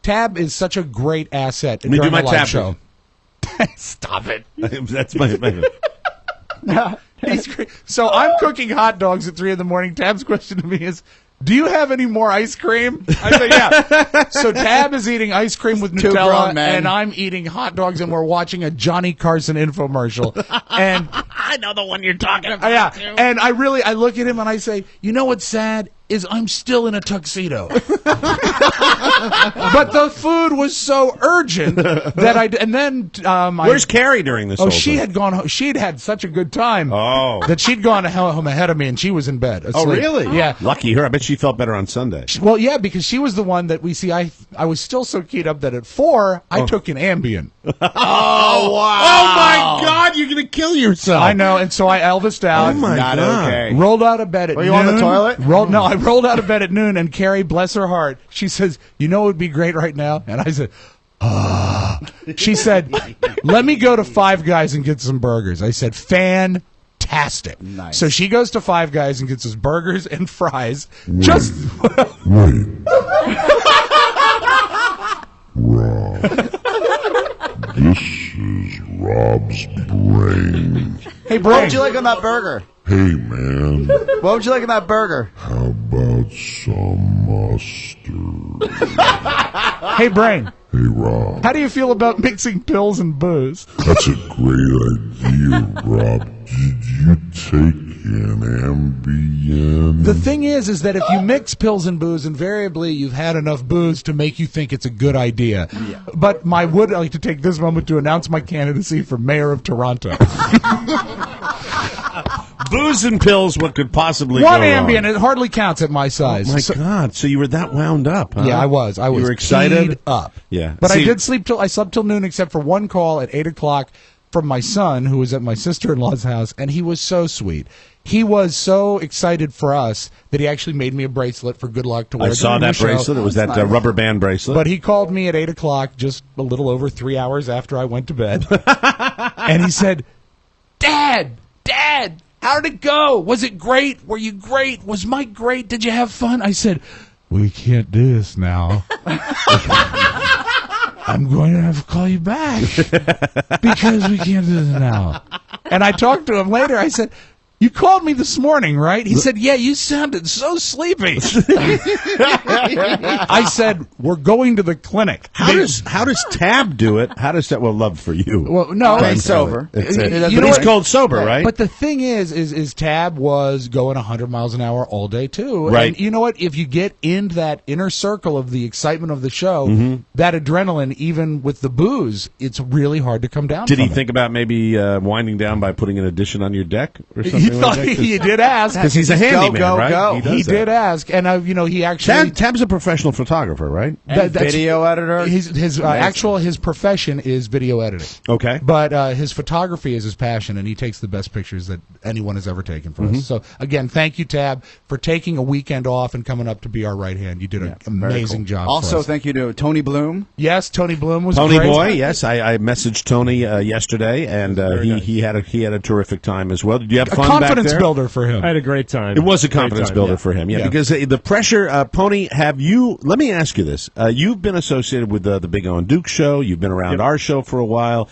Tab is such a great asset me during do my the live Tab show. Stop it. That's my. He's great. So I'm cooking hot dogs at 3 in the morning. Tab's question to me is, do you have any more ice cream? I say, yeah. So Tab is eating ice cream with Two Nutella, grown men. and I'm eating hot dogs, and we're watching a Johnny Carson infomercial. And I know the one you're talking about. yeah, and I look at him and I say, you know what's sad? is I'm still in a tuxedo. But the food was so urgent that and then where's Carrie during this? Oh, she had gone. She'd had such a good time. That she'd gone home ahead of me, and she was in bed. Asleep. Oh, really? Yeah. Lucky her. I bet she felt better on Sunday. Well, yeah, because she was the one that we see. I was still so keyed up that at 4 I took an Ambien. Oh wow! Oh my God! You're gonna kill yourself. I know, and so I Elvised out. Oh my God! Okay. Rolled out of bed at Were noon. you on the toilet? No, I rolled out of bed at noon, and Carrie, bless her heart, she says, "You know what would be great right now?" And I said, She said, "Let me go to Five Guys and get some burgers." I said, "Fantastic." Nice. So she goes to Five Guys and gets us burgers and fries. Just Wait. Rob. This is Rob's brain. Hey, What Brain. would you like on that burger? Hey, man. What would you like on that burger? How about some mustard? Hey, Brain. Hey, Rob. How do you feel about mixing pills and booze? That's a great idea, Rob. Did you take an Ambien? The thing is that if you mix pills and booze, invariably you've had enough booze to make you think it's a good idea. Yeah. But I would like to take this moment to announce my candidacy for mayor of Toronto. Booze and pills, what could possibly One go wrong? Ambien, it hardly counts at my size. Oh my God! So you were that wound up? Huh? Yeah, I was. You were keyed excited. up. Yeah, But See, I slept till noon, except for one call at 8:00 from my son, who was at my sister-in-law's house, and he was so sweet. He was so excited for us that he actually made me a bracelet for good luck to wear. I saw during the that show. bracelet. It was that rubber band bracelet. But he called me at 8:00, just a little over 3 hours after I went to bed, and he said, "Dad, how did it go? Was it great? Were you great? Was Mike great? Did you have fun?" I said, "We can't do this now. I'm going to have to call you back because we can't do this now." And I talked to him later. I said, "You called me this morning, right?" He said, "Yeah, you sounded so sleepy." I said, "We're going to the clinic." How does Tab do it? How does that? Well, love for you. Well, no, He's sober. It's You it. know But he's what? cold sober, right? But the thing is Tab was going 100 miles an hour all day too. Right. And you know what? If you get into that inner circle of the excitement of the show, that adrenaline, even with the booze, it's really hard to come down. Did he from it. think about maybe winding down by putting an addition on your deck or something? He like thought that? he did ask Because he's a handyman, right? go. does He that. did ask, and he actually Tab's a professional photographer, right? And that's- video editor. his profession is video editing. Okay. But his photography is his passion, and he takes the best pictures that anyone has ever taken for us. So, again, thank you, Tab, for taking a weekend off and coming up to be our right hand. You did an amazing job. Also, for us. thank you to Tony Bloom. Yes, Tony Bloom was Tony great. Boy, yes, I messaged Tony yesterday, and he had a terrific time as well. Did you have A fun back confidence there? builder for him. I had a great time. It was a Great confidence time, builder yeah. for him, Yeah. because the pressure, Pony, have you, let me ask you this. You've been associated with the Big O and Duke show. You've been around our show for a while.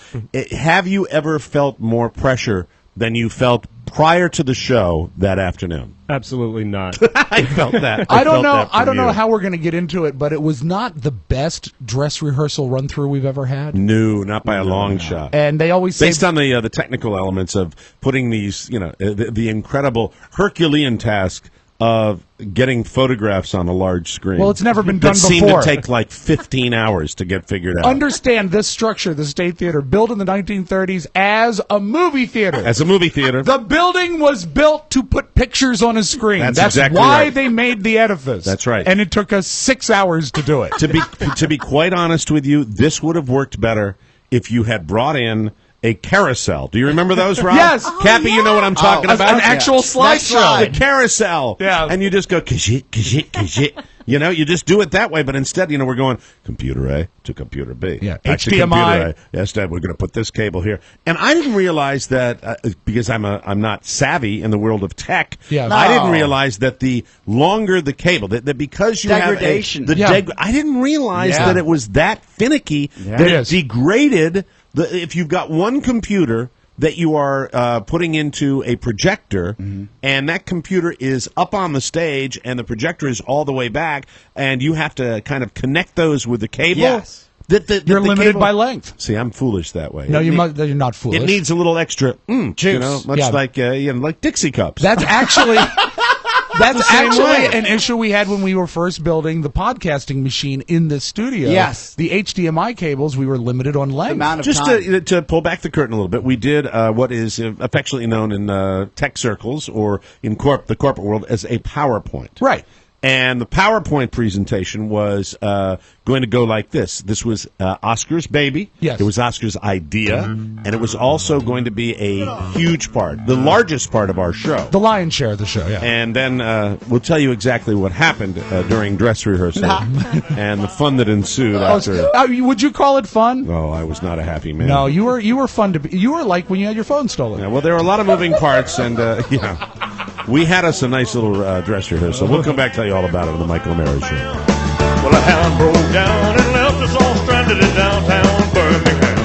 Have you ever felt more pressure than you felt prior to the show that afternoon? Absolutely not. I felt that. I don't know. felt that I don't from know you. how we're going to get into it, but it was not the best dress rehearsal run through we've ever had. No, not by a long shot. And they always say Based on the technical elements of putting these, the incredible Herculean task of getting photographs on a large screen. Well, it's never been done that seemed before. to take like 15 hours to get figured out. Understand this structure, the State Theater, built in the 1930s as a movie theater. As a movie theater. The building was built to put pictures on a screen. That's That's exactly why right. they made the edifice. That's right. And it took us 6 hours to do it. to be quite honest with you, this would have worked better if you had brought in a carousel. Do you remember those, Rob? Yes. Cappy, you know what I'm talking about? An actual slideshow. The carousel. Yeah. And you just go, kajit, kajit, kajit. You just do it that way, but instead, we're going computer A to computer B. Yeah, Back to HDMI. computer A. Yes, Dad, we're going to put this cable here. And I didn't realize that, because I'm not savvy in the world of tech, Yeah. I No. didn't realize that the longer the cable, that because you Degradation. have I didn't realize Yeah. that it was that finicky that It it is. degraded. If you've got one computer that you are putting into a projector, and that computer is up on the stage, and the projector is all the way back, and you have to kind of connect those with the cable. Yes. You're limited by length. See, I'm foolish that way. No, you're not foolish. It needs a little extra juice, Yeah. like Dixie cups. That's actually That's same actually way. an issue we had when we were first building the podcasting machine in this studio. Yes. The HDMI cables, we were limited on length. amount of Just time. to pull back the curtain a little bit, we did what is affectionately known in tech circles or in the corporate world as a PowerPoint. Right. And the PowerPoint presentation was going to go like this. This was Oscar's baby. Yes. It was Oscar's idea. And it was also going to be a huge part, the largest part of our show. The lion's share of the show, yeah. And then we'll tell you exactly what happened during dress rehearsal and the fun that ensued after. Would you call it fun? Oh, I was not a happy man. No, you were fun to be. You were like when you had your phone stolen. Yeah, well, there were a lot of moving parts, and we had us a nice little dress rehearsal. We'll come back and tell you all about it on the Michael O'Mara Show. Well, a hound broke down and left us all stranded in downtown Birmingham.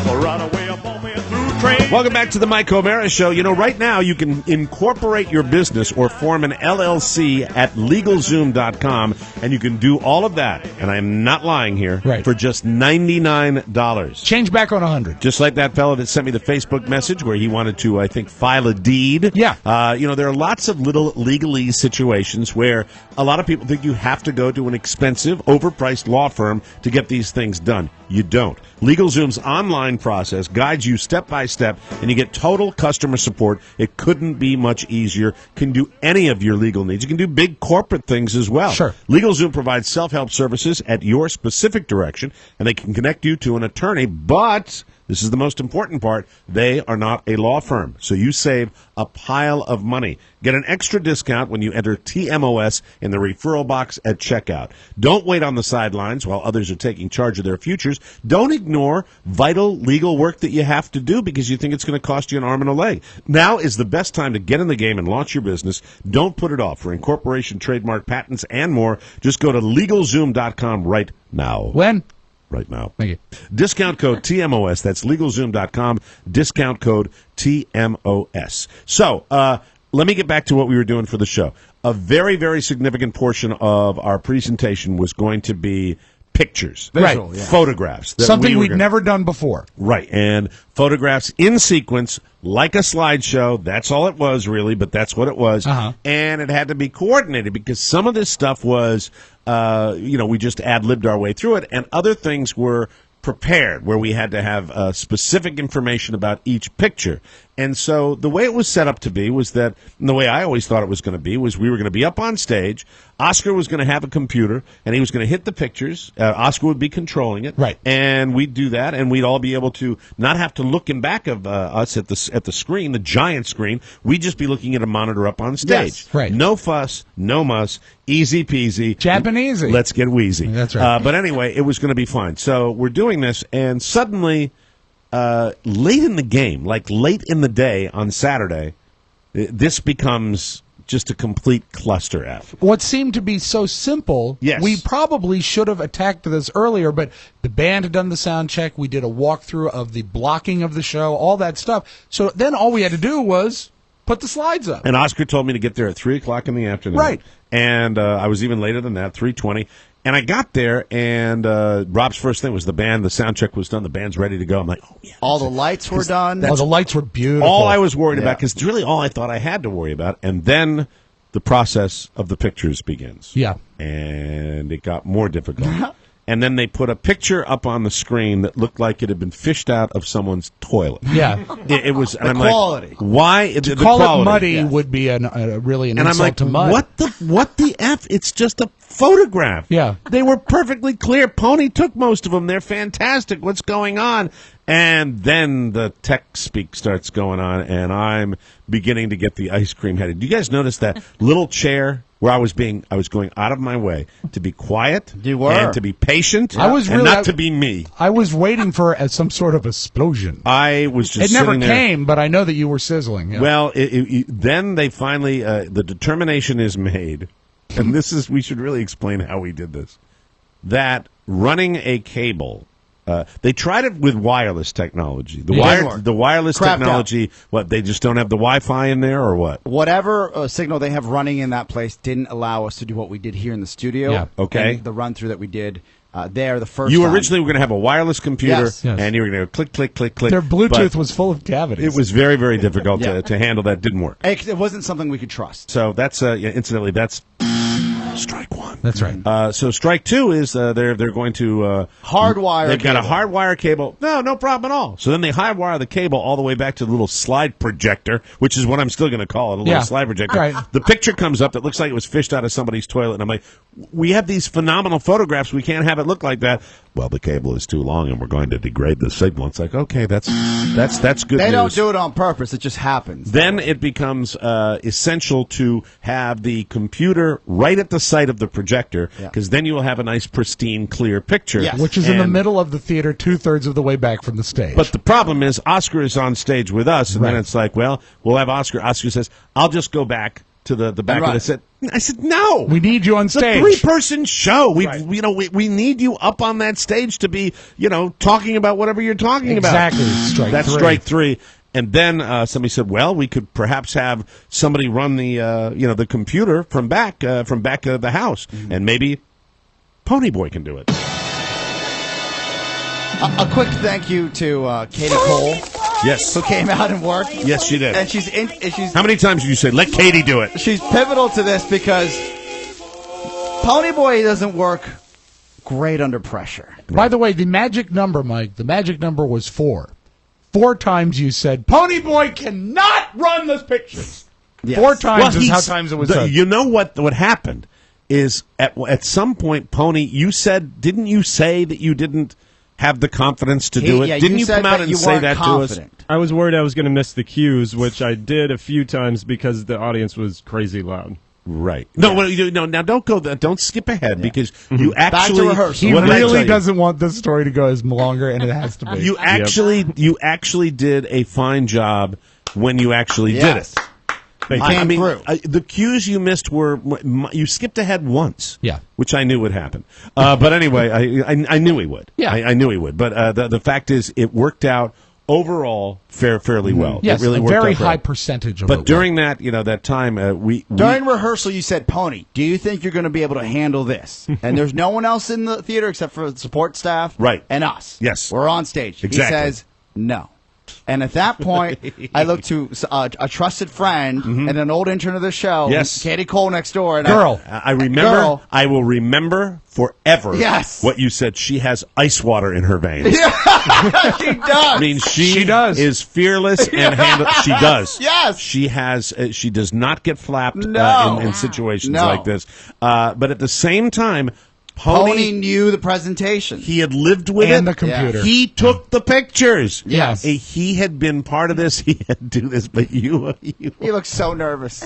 Well, right away up on me a through train. Welcome back to the Mike O'Mara Show. You know, right now you can incorporate your business or form an LLC at LegalZoom.com, and you can do all of that, and I'm not lying here, for just $99. Change back on 100. Just like that fellow that sent me the Facebook message where he wanted to, I think, file a deed. Yeah. There are lots of little legalese situations where a lot of people think you have to go to an expensive, overpriced law firm to get these things done. You don't. LegalZoom's online process guides you step by step, and you get total customer support. It couldn't be much easier. Can do any of your legal needs. You can do big corporate things as well. Sure. LegalZoom provides self-help services at your specific direction, and they can connect you to an attorney, but this is the most important part. They are not a law firm, so you save a pile of money. Get an extra discount when you enter TMOS in the referral box at checkout. Don't wait on the sidelines while others are taking charge of their futures. Don't ignore vital legal work that you have to do because you think it's going to cost you an arm and a leg. Now is the best time to get in the game and launch your business. Don't put it off. For incorporation, trademark, patents, and more, just go to LegalZoom.com right now. When? Right now. Thank you. Discount code TMOS. That's LegalZoom.com. Discount code TMOS. So, let me get back to what we were doing for the show. A very, very significant portion of our presentation was going to be pictures. Visual, right. Yeah. Photographs. That Something we'd gonna, never done before. Right. And photographs in sequence, like a slideshow. That's all it was, really, but that's what it was. Uh-huh. And it had to be coordinated because some of this stuff was, we just ad-libbed our way through it, and other things were prepared where we had to have specific information about each picture. And so the way it was set up to be was that, and the way I always thought it was going to be, was we were going to be up on stage, Oscar was going to have a computer, and he was going to hit the pictures, Oscar would be controlling it, right? And we'd do that, and we'd all be able to not have to look in back of us at the screen, the giant screen. We'd just be looking at a monitor up on stage. Yes, right. No fuss, no muss, easy peasy. Japanese. Let's get wheezy. That's right. But anyway, it was going to be fine. So we're doing this, and suddenly, late in the game, like late in the day on Saturday, this becomes just a complete cluster F. What seemed to be so simple, yes. We probably should have attacked this earlier, but the band had done the sound check, we did a walkthrough of the blocking of the show, all that stuff. So then all we had to do was put the slides up. And Oscar told me to get there at 3 o'clock in the afternoon. Right. And I was even later than that, 3:20. And I got there, and Rob's first thing was the band. The sound check was done. The band's ready to go. I'm like, oh, yeah. All the lights were done. Oh, the lights were beautiful. All I was worried about, because it's really all I thought I had to worry about. And then the process of the pictures begins. Yeah. And it got more difficult. And then they put a picture up on the screen that looked like it had been fished out of someone's toilet. Yeah. It was, and the I'm quality. like, why? To call quality. it muddy Yeah. would be really an And I'm insult like, to mud. what the F? It's just a photograph. Yeah. They were perfectly clear. Pony took most of them. They're fantastic. What's going on? And then the tech speak starts going on, and I'm beginning to get the ice cream headed. Do you guys notice that little chair where I was going out of my way to be quiet and to be patient and not to be me? I was waiting for some sort of explosion. I was just It never sitting there. came, but I know that you were sizzling. Yeah. Well, then they finally, the determination is made, and we should really explain how we did this, that running a cable, they tried it with wireless technology. The wireless Crapped technology, what, they just don't have the Wi-Fi in there or what? Whatever signal they have running in that place didn't allow us to do what we did here in the studio. Yeah. Okay. And the run-through that we did there the first You time. originally were going to have a wireless computer, Yes. Yes. and you were going to go click, click, click, click. Their Bluetooth but was full of cavities. It was very, very difficult Yeah. to handle. That didn't work. It wasn't something we could trust. So that's incidentally, that's strike one. That's right. So strike two is they're going to hardwire. They've got a cable. hardwire cable. No problem at all. So then they hardwire the cable all the way back to the little slide projector, which is what I'm still going to call it, a little slide projector. Right. The picture comes up that looks like it was fished out of somebody's toilet, and I'm like, we have these phenomenal photographs. We can't have it look like that. Well, the cable is too long, and we're going to degrade the signal. It's like, okay, that's good They news. don't do it on purpose. It just happens. Then it becomes essential to have the computer right at the site of the projector, because then you will have a nice, pristine, clear picture. Yes. Which is in the middle of the theater, 2/3 of the way back from the stage. But the problem is, Oscar is on stage with us, and then it's like, well, we'll have Oscar. Oscar says, I'll just go back to the back of the set. I said, no. We need you on It's a stage. 3-person show. We need you up on that stage to be, talking about whatever you're talking about. Exactly. That's strike three. And then somebody said, well, we could perhaps have somebody run the computer from back of the house, and maybe Ponyboy can do it. A quick thank you to Katie Cole. Yes. Who came out and worked. Yes, she did. And she's How many times did you say, let Katie do it? She's pivotal to this because Ponyboy doesn't work great under pressure. By the way, the magic number, Mike, the magic number was 4. 4 times you said, Ponyboy cannot run this picture. Yes. 4 times is how times it was said. You know what happened is at some point, Pony, didn't you say that you didn't have the confidence to do it? Yeah, didn't you said come out that and you say weren't that confident. to us? I was worried I was going to miss the cues, which I did a few times because the audience was crazy loud. Right. No, now don't go there. Don't skip ahead because you actually He really doesn't want this story to go as longer, and it has to be. You actually did a fine job when you actually did it. I mean, the cues you missed were you skipped ahead once. Yeah, which I knew would happen. But anyway, I knew he would. Yeah, I knew he would. But the fact is, it worked out overall fairly well. Yes, it really a worked very out high well. percentage of it. But during that time, during rehearsal, you said, "Pony, do you think you're going to be able to handle this?" And there's no one else in the theater except for the support staff, right, and us. Yes, we're on stage. Exactly. He says, "No." And at that point, I looked to a trusted friend and an old intern of the show, Katie Cole next door. And I remember. I will remember forever. Yes. What you said. She has ice water in her veins. Yeah, she does. I mean, she does. Is fearless and handle. She does. Yes. She has. She does not get flapped No. in situations No. like this. But at the same time. Pony knew the presentation. He had lived with and it. the computer. Yeah. He took the pictures. Yes. He had been part of this. He had to do this, but you He looked so nervous.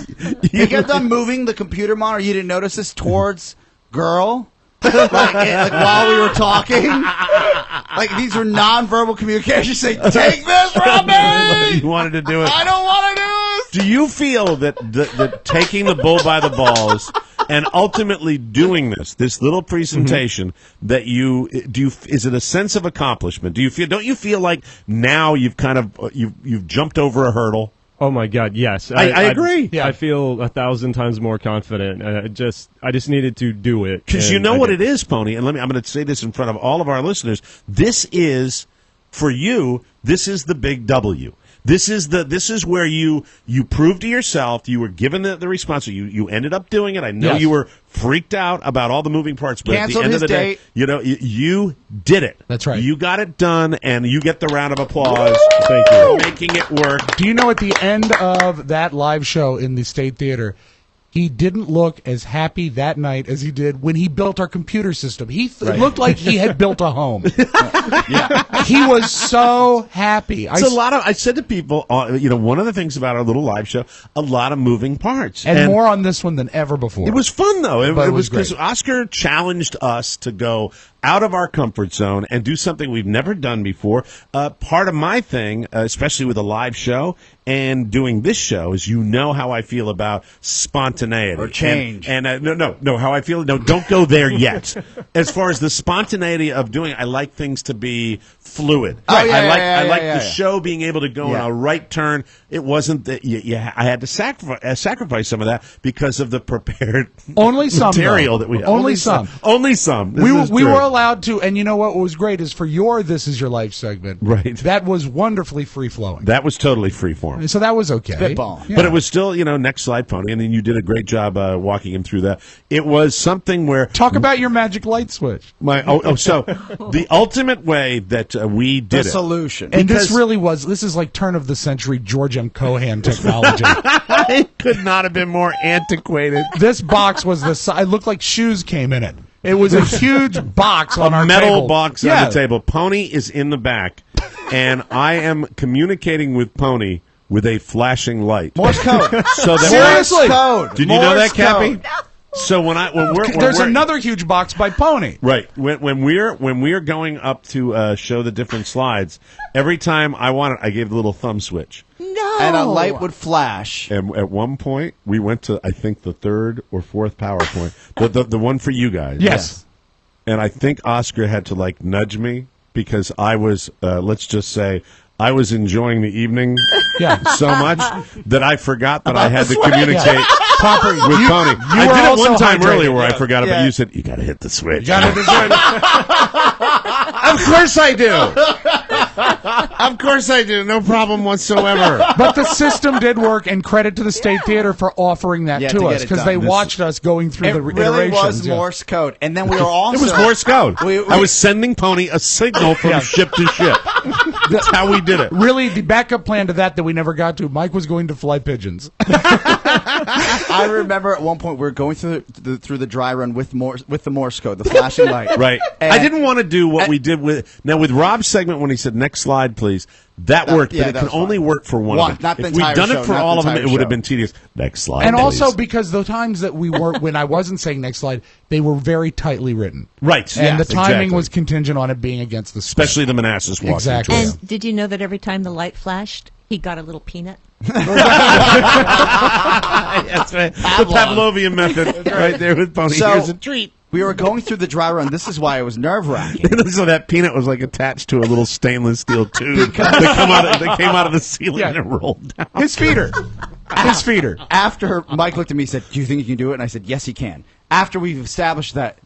He kept on moving the computer monitor. You didn't notice this towards girl? like while we were talking? Like these were nonverbal communications saying, take this from me! You wanted to do it. I don't want to do this! Do you feel that taking the bull by the balls and ultimately doing this little presentation that is it a sense of accomplishment? Don't you feel like now you've kind of you've jumped over a hurdle? Oh my God, yes. I agree. I feel 1,000 times more confident. I just needed to do it. Because you know what it is, Pony, and I'm going to say this in front of all of our listeners. This is, for you, this is the big W. This is where you proved to yourself, you were given the response, you ended up doing it. I know you were freaked out about all the moving parts, but Canceled at the end of the date. day, you did it. That's right. You got it done, and you get the round of applause. Thank you for making it work. Do you know at the end of that live show in the State Theater, he didn't look as happy that night as he did when he built our computer system. It looked like he had built a home. He was so happy. I said to people, one of the things about our little live show, a lot of moving parts. And more on this one than ever before. It was fun, though. It was because great. Oscar challenged us to go out of our comfort zone and do something we've never done before. Part of my thing, especially with a live show and doing this show, is how I feel about spontaneity. Or change. And no, how I feel. No, don't go there yet. As far as the spontaneity of doing it, I like things to be fluid. I like the show being able to go in a right turn. It wasn't that I had to sacrifice some of that because of the prepared only some material though. that we only some. Only some. We were allowed to, and you know what was great is for your This Is Your Life segment. Right. That was wonderfully free flowing. That was totally free form. So that was okay. Spitball. Yeah. But it was still, next slide, Pony, and then you did a great job walking him through that. It was something where... Talk about your magic light switch. So the ultimate way that we did The solution. And this is like turn of the century George M. Cohan technology. It could not have been more antiquated. This box was it looked like shoes came in it. It was a huge box on our metal table. box on the table. Pony is in the back, and I am communicating with Pony with a flashing light. Morse code. So that Seriously? Code. Did you know that, Cappy? So when there's another huge box by Pony. Right. When we're going up to show the different slides, every time I gave the little thumb switch. No. And a light would flash. And at one point, we went to, I think, the third or fourth PowerPoint. the one for you guys. Yes. And I think Oscar had to, nudge me because I was, let's just say, I was enjoying the evening so much that I forgot that I had to communicate with Pony. I did it one time earlier where I forgot it, but you said, you got to hit the switch. You gotta hit the switch. Of course I do. Of course I do. No problem whatsoever. But the system did work, and credit to the State Theater for offering that to us, because they watched us going through the iterations. It really was Morse code. And then we were also... It was Morse code. I was sending Pony a signal from ship to ship. That's how we did it. Really, the backup plan to that we never got to, Mike was going to fly pigeons. I remember at one point we were going through the dry run with the Morse code, the flashing light. Right. And I didn't want to do what we did with Rob's segment when he said next slide, please. That worked, but it can only work for one of them. Not the if we'd entire done show, it for not all the of them, entire it would have show. been tedious. Next slide, And please. also because the times that we were, when I wasn't saying next slide, they were very tightly written. Right. And the timing was contingent on it being against the script. Especially the Manassas walking. Exactly. Trail. And did you know that every time the light flashed, he got a little peanut? That's right. The Pavlovian method right there with Pony. So, Here's a treat. We were going through the dry run. This is why it was nerve-wracking. So that peanut was attached to a little stainless steel tube that came out of the ceiling and rolled down. His feeder. His feeder. After Mike looked at me and said, "Do you think you can do it?" And I said, "Yes, he can." After we've established that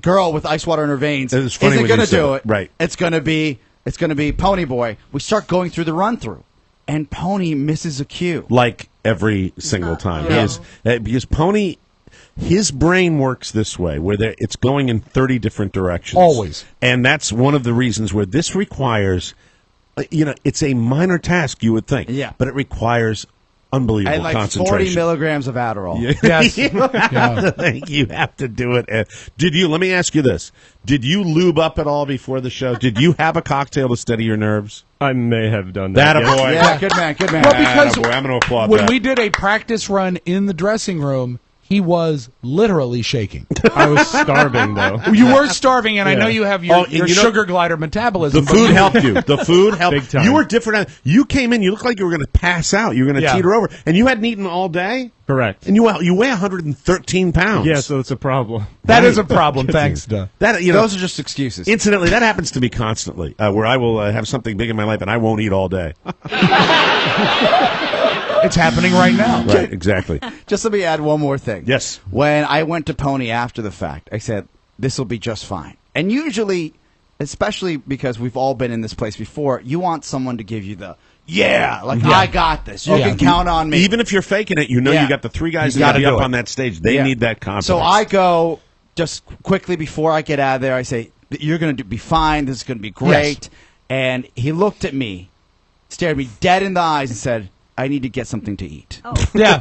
girl with ice water in her veins It was funny isn't when going you to said do it. it, Right. It's going to be Pony Boy. We start going through the run-through, and Pony misses a cue. Like every single time. Because Pony... His brain works this way, where it's going in 30 different directions. Always. And that's one of the reasons where this requires, it's a minor task, you would think. Yeah. But it requires unbelievable And like concentration. 40 milligrams of Adderall. Yes. You have to do it. Let me ask you this. Did you lube up at all before the show? Did you have a cocktail to steady your nerves? I may have done that. That a boy. Yeah, good man, good man. Well, because boy, I'm going to applaud when that. we did a practice run in the dressing room, he was literally shaking. I was starving, though. You were starving, and I know you have your you know- sugar glider metabolism. The food helped you. The food helped. Big time. You were different. You came in. You looked like you were going to pass out. You were going to teeter over, and you hadn't eaten all day. Correct. And you weigh 113 pounds. Yeah, so it's a problem. That is a problem. Thanks, Duh. Those are just excuses. Incidentally, that happens to me constantly, where I will have something big in my life and I won't eat all day. It's happening right now. Right, exactly. Just let me add one more thing. Yes. When I went to Pony after the fact, I said, this will be just fine. And usually, especially because we've all been in this place before, you want someone to give you the, I got this. You can count on me. Even if you're faking it, you got the three guys You that gotta be do up it. on that stage. They need that confidence. So I go, just quickly before I get out of there, I say, you're going to be fine. This is going to be great. Yes. And he looked at me, stared me dead in the eyes and said, I need to get something to eat. Yeah.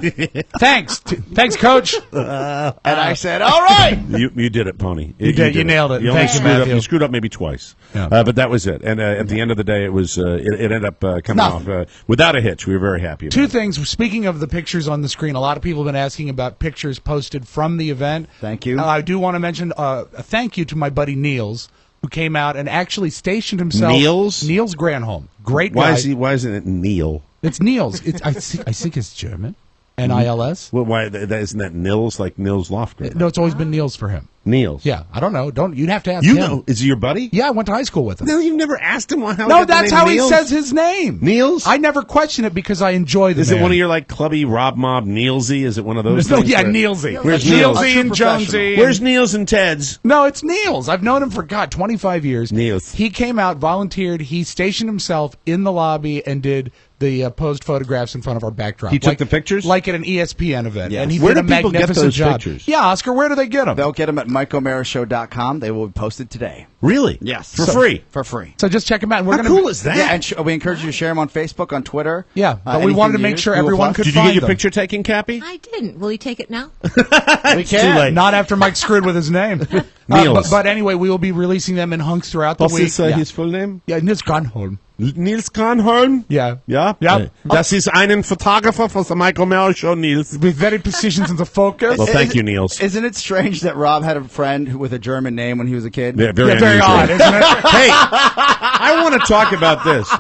Thanks. Thanks, Coach. And I said, all right. You did it, Pony. You did. You nailed it. You only Thank you, screwed up. Matthew. You screwed up maybe twice, Yeah. but that was it. And at the end of the day, it was it ended up coming off without a hitch. We were very happy. About Two it. things. Speaking of the pictures on the screen, a lot of people have been asking about pictures posted from the event. Thank you. I do want to mention a thank you to my buddy Niels, who came out and actually stationed himself. Niels Granholm. Great guy. Why isn't it Neil? It's Niels. I think it's German. N-I-L-S. Well, why isn't that Nils like Nils Lofgren? No, it's always been Niels for him. Niels. Yeah, I don't know. You'd have to ask You him. know, is he your buddy? Yeah, I went to high school with him. No, you've never asked him how he No, got the that's name how Niels? he says his name. Niels? I never question it because I enjoy the Is man. it one of your like clubby Rob Mob Nielsy? Is it one of those No, things? yeah, where- Nielsy. Where's Niels? Nielsy and Jonesy. Where's Niels and Ted's? No, it's Niels. I've known him for, 25 years. Niels. He came out, volunteered. He stationed himself in the lobby and did the posed photographs in front of our backdrop. He took the pictures? Like at an ESPN event. Yes. And he Where did do a people get magnificent those job. pictures? Yeah, Oscar, where do they get them? They'll get them at MikeO'MaraShow.com. They will be posted today. Really? Yes. For free? For free. So just check them out. And we're How gonna cool is that? Yeah, and we encourage you to share them on Facebook, on Twitter. Yeah, but we wanted to make sure everyone could Did you find get your them. picture taken, Cappy? I didn't. Will you take it now? We Too late. Not after Mike screwed with his name. Niels. But anyway, we will be releasing them in hunks throughout the What's week. his full name? Yeah, Niels Granholm. Niels Kahnholm? Yeah. Ja? Ja. Das ist einen Photographer for the Mike O'Mara Show, Niels. With very precisions in the focus. Well, thank you, Niels. Isn't it strange that Rob had a friend with a German name when he was a kid? Yeah, very very unusual. odd, isn't it? Hey, I want to talk about this.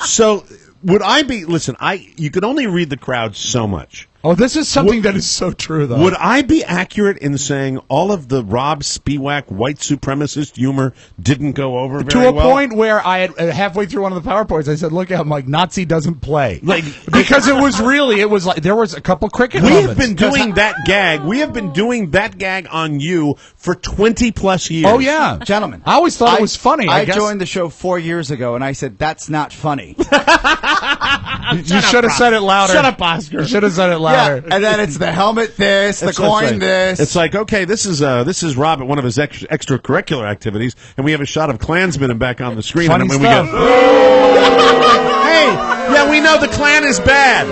So, would I be? Listen, you can only read the crowd so much. Oh, this is something that is so true, though. Would I be accurate in saying all of the Rob Spiewak white supremacist humor didn't go over very to a well? point where I had halfway through one of the PowerPoints, I said, "Look out, Mike! Nazi doesn't play." Like because it was like there was a couple cricket. We have moments. been doing that gag. We have been doing that gag on you for 20 plus years. Oh yeah, Gentlemen, I always thought it was funny. I guess. joined the show 4 years ago, and I said, that's not funny. You should have said it louder. Shut up, Oscar. You should have said it louder. Yeah, and then it's the helmet this, the That's what I'm coin saying. this. It's like, okay, this is Rob at one of his extracurricular activities, and we have a shot of Klansmen and back on the screen. Funny and then stuff. we go, hey, yeah, we know the Klan is bad.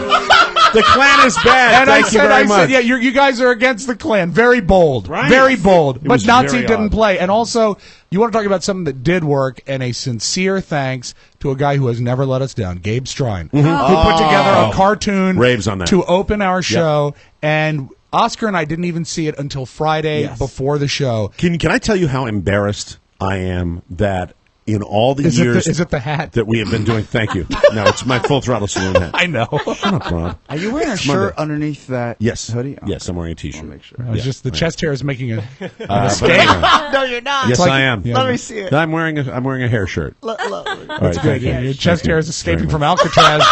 The Klan is bad. And Thank you very I much. said, yeah, you guys are against the Klan. Very bold. Right. Very bold. But was Nazi very didn't odd. play. And also, you want to talk about something that did work, and a sincere thanks to a guy who has never let us down, Gabe Strine, who put together a cartoon Raves on that. to open our show. And Oscar and I didn't even see it until Friday before the show. Can I tell you how embarrassed I am that in all the years is it the hat? that we have been doing? Thank you. No, it's my Full Throttle Saloon hat. I know. Shut up, Rob. Are you wearing a It's shirt Monday. underneath that Yes. hoodie? Oh, Yes, I'm wearing a T-shirt. I'll make sure. It's just the chest hair is making a mistake. But anyway. No, you're not. Yes, like- I am. yeah. Let me see it. I'm wearing a hair shirt. All right, That's good. thank you. Your chest Thank hair you is escaping very from much. Alcatraz.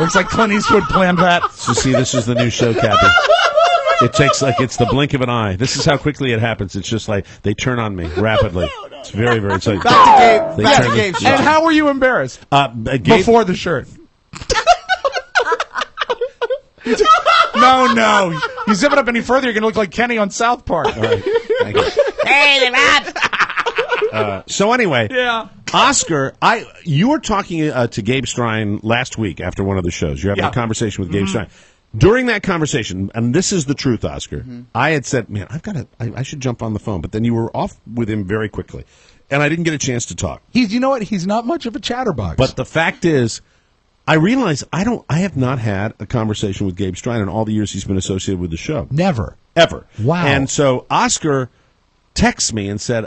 Looks like Clint Eastwood planned that. So see, this is the new show, Cappy. It takes it's the blink of an eye. This is how quickly it happens. It's just like they turn on me rapidly. It's very, very. It's like, Back to Gabe. They Back turn to the- Gabe's And show. how were you embarrassed Gabe, before the shirt? No. You zip it up any further, you're going to look like Kenny on South Park. All right, thank you. Hey, So anyway, Yeah. Oscar, you were talking to Gabe Strine last week after one of the shows. You're having a conversation with Gabe Strine. During that conversation, and this is the truth, Oscar, I had said, man, I should jump on the phone, but then you were off with him very quickly, and I didn't get a chance to talk. You know what? He's not much of a chatterbox. But the fact is, I realize I have not had a conversation with Gabe Strine in all the years he's been associated with the show. Never. Ever. Wow. And so Oscar texts me and said,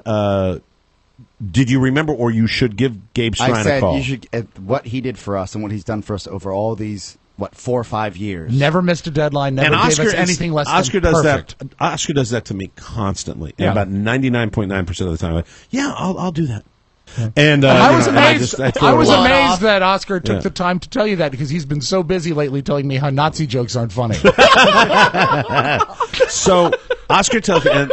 did you remember, or you should give Gabe Strine I said a call? you should what he did for us and what he's done for us over all these 4 or 5 years. Never missed a deadline, never gave us anything less Oscar than does perfect. that. Oscar does that to me constantly, Yeah. and about 99.9% of the time, I'm like, yeah, I'll do that. And I was you know, and amazed. I throw I it was away. amazed that Oscar took Yeah. the time to tell you that because he's been so busy lately telling me how Nazi jokes aren't funny. So Oscar tells me, and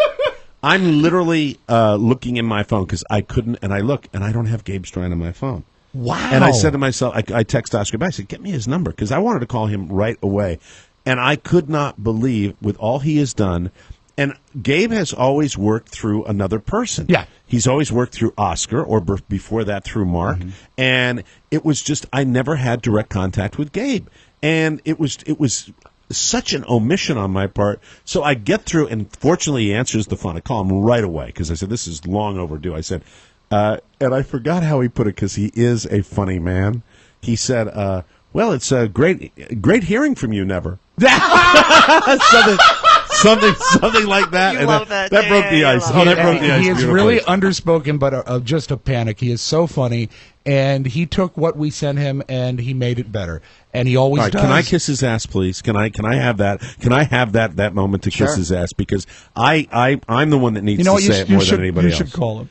I'm literally looking in my phone because I couldn't, and I look, and I don't have Gabe Strine on my phone. Wow. And I said to myself, I text Oscar back, I said, get me his number, because I wanted to call him right away. And I could not believe, with all he has done, and Gabe has always worked through another person. Yeah. He's always worked through Oscar, or before that through Mark. And it was just, I never had direct contact with Gabe. And it was such an omission on my part. So I get through, and fortunately he answers the phone. I call him right away, because I said, this is long overdue. I said, and I forgot how he put it, because he is a funny man. He said, well, it's great hearing from you, Never. something like that. You And love that. That broke the Yeah, ice. you love Oh, it. that broke the ice. He is beautifully. really underspoken, but just a panic. He is so funny, and he took what we sent him and he made it better. And he always All right, does. can I kiss his ass, please? Can I have that? Can I have that moment to kiss his ass? Because I'm the one that needs to say it more than anybody else. You should call him.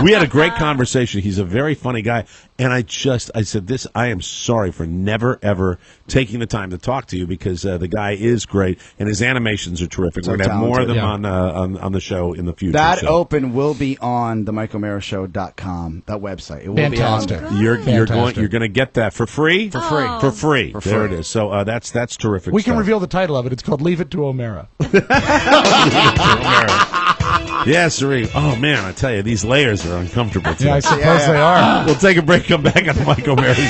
We had a great conversation. He's a very funny guy, and I said this. I am sorry for never ever taking the time to talk to you because the guy is great and his animations are terrific. We're going to have more of them on the show in the future. That open will be on the MikeO'MaraShow.com, that website. It will Fantastic. be on You're going to get that for free. For free. For free. For There free. it is. So that's terrific. We can stuff. reveal the title of it. It's called Leave It to O'Mara. Yeah, Sari. Oh, man, I tell you, these layers are uncomfortable today. Yeah, I suppose they are. We'll take a break, come back on the Mike O'Mara Show.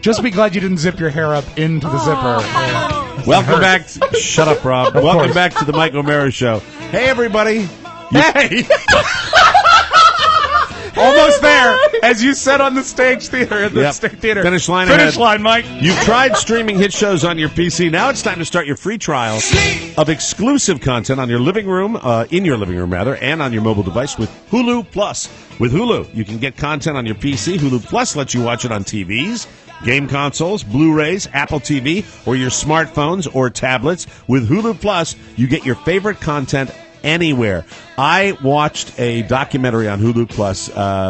Just be glad you didn't zip your hair up into the zipper. Welcome back. Shut up, Rob. Welcome back to the Mike O'Mara Show. Hey, everybody. Hey! Almost there, as you said on the stage theater. State theater. Finish line Finish ahead. line, Mike. You've tried streaming hit shows on your PC. Now it's time to start your free trial of exclusive content on your living room, in your living room, rather, and on your mobile device with Hulu Plus. With Hulu, you can get content on your PC. Hulu Plus lets you watch it on TVs, game consoles, Blu-rays, Apple TV, or your smartphones or tablets. With Hulu Plus, you get your favorite content anywhere. I watched a documentary on Hulu Plus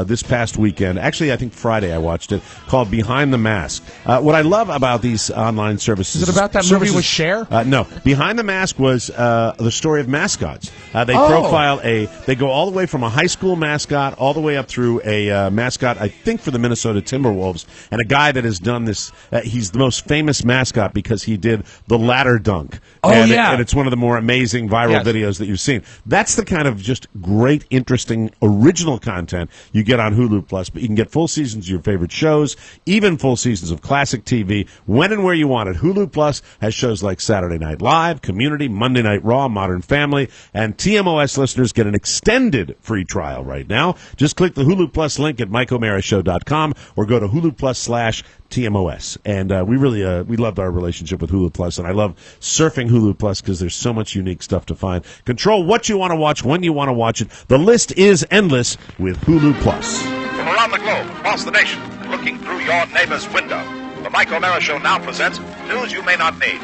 this past weekend. Actually, I think Friday I watched it, called Behind the Mask. What I love about these online services... Is it about that movie with Cher? No. Behind the Mask was the story of mascots. They profile they go all the way from a high school mascot all the way up through a mascot, I think, for the Minnesota Timberwolves, and a guy that has done this. He's the most famous mascot because he did the ladder dunk. And it's one of the more amazing viral videos that you've seen. That's the kind of just great, interesting, original content you get on Hulu Plus. But you can get full seasons of your favorite shows, even full seasons of classic TV, when and where you want it. Hulu Plus has shows like Saturday Night Live, Community, Monday Night Raw, Modern Family, and TMOS listeners get an extended free trial right now. Just click the Hulu Plus link at MikeO'MaraShow.com or go to Hulu Plus /TMOS. And we really we loved our relationship with Hulu Plus, and I love surfing Hulu Plus because there's so much unique stuff to find. Control what you want to watch, when you want to watch it. The list is endless with Hulu Plus. From around the globe, across the nation, and looking through your neighbor's window, the Mike O'Mara Show now presents news you may not need.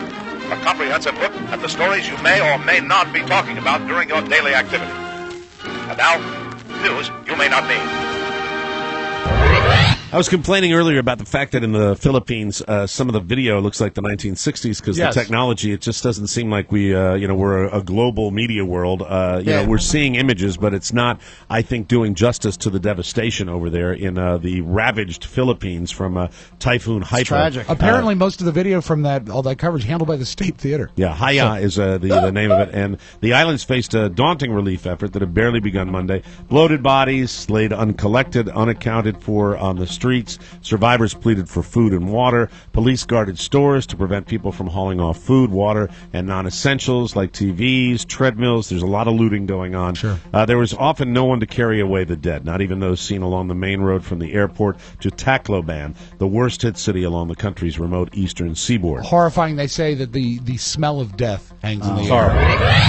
A comprehensive look at the stories you may or may not be talking about during your daily activity. And now, news you may not need. I was complaining earlier about the fact that in the Philippines, some of the video looks like the 1960s because the technology, it just doesn't seem like we're a global media world. We're seeing images, but it's not, I think, doing justice to the devastation over there in the ravaged Philippines from Typhoon Haiyan. Tragic. Apparently, most of the video from all that coverage handled by the State Theater. Yeah, Haiyan is the name of it, and the islands faced a daunting relief effort that had barely begun Monday. Bloated bodies laid uncollected, unaccounted for on the streets. Survivors pleaded for food and water. Police guarded stores to prevent people from hauling off food, water, and non-essentials like TVs, treadmills. There's a lot of looting going on. Sure. There was often no one to carry away the dead, not even those seen along the main road from the airport to Tacloban, the worst-hit city along the country's remote eastern seaboard. Horrifying, they say that the smell of death hangs in the air.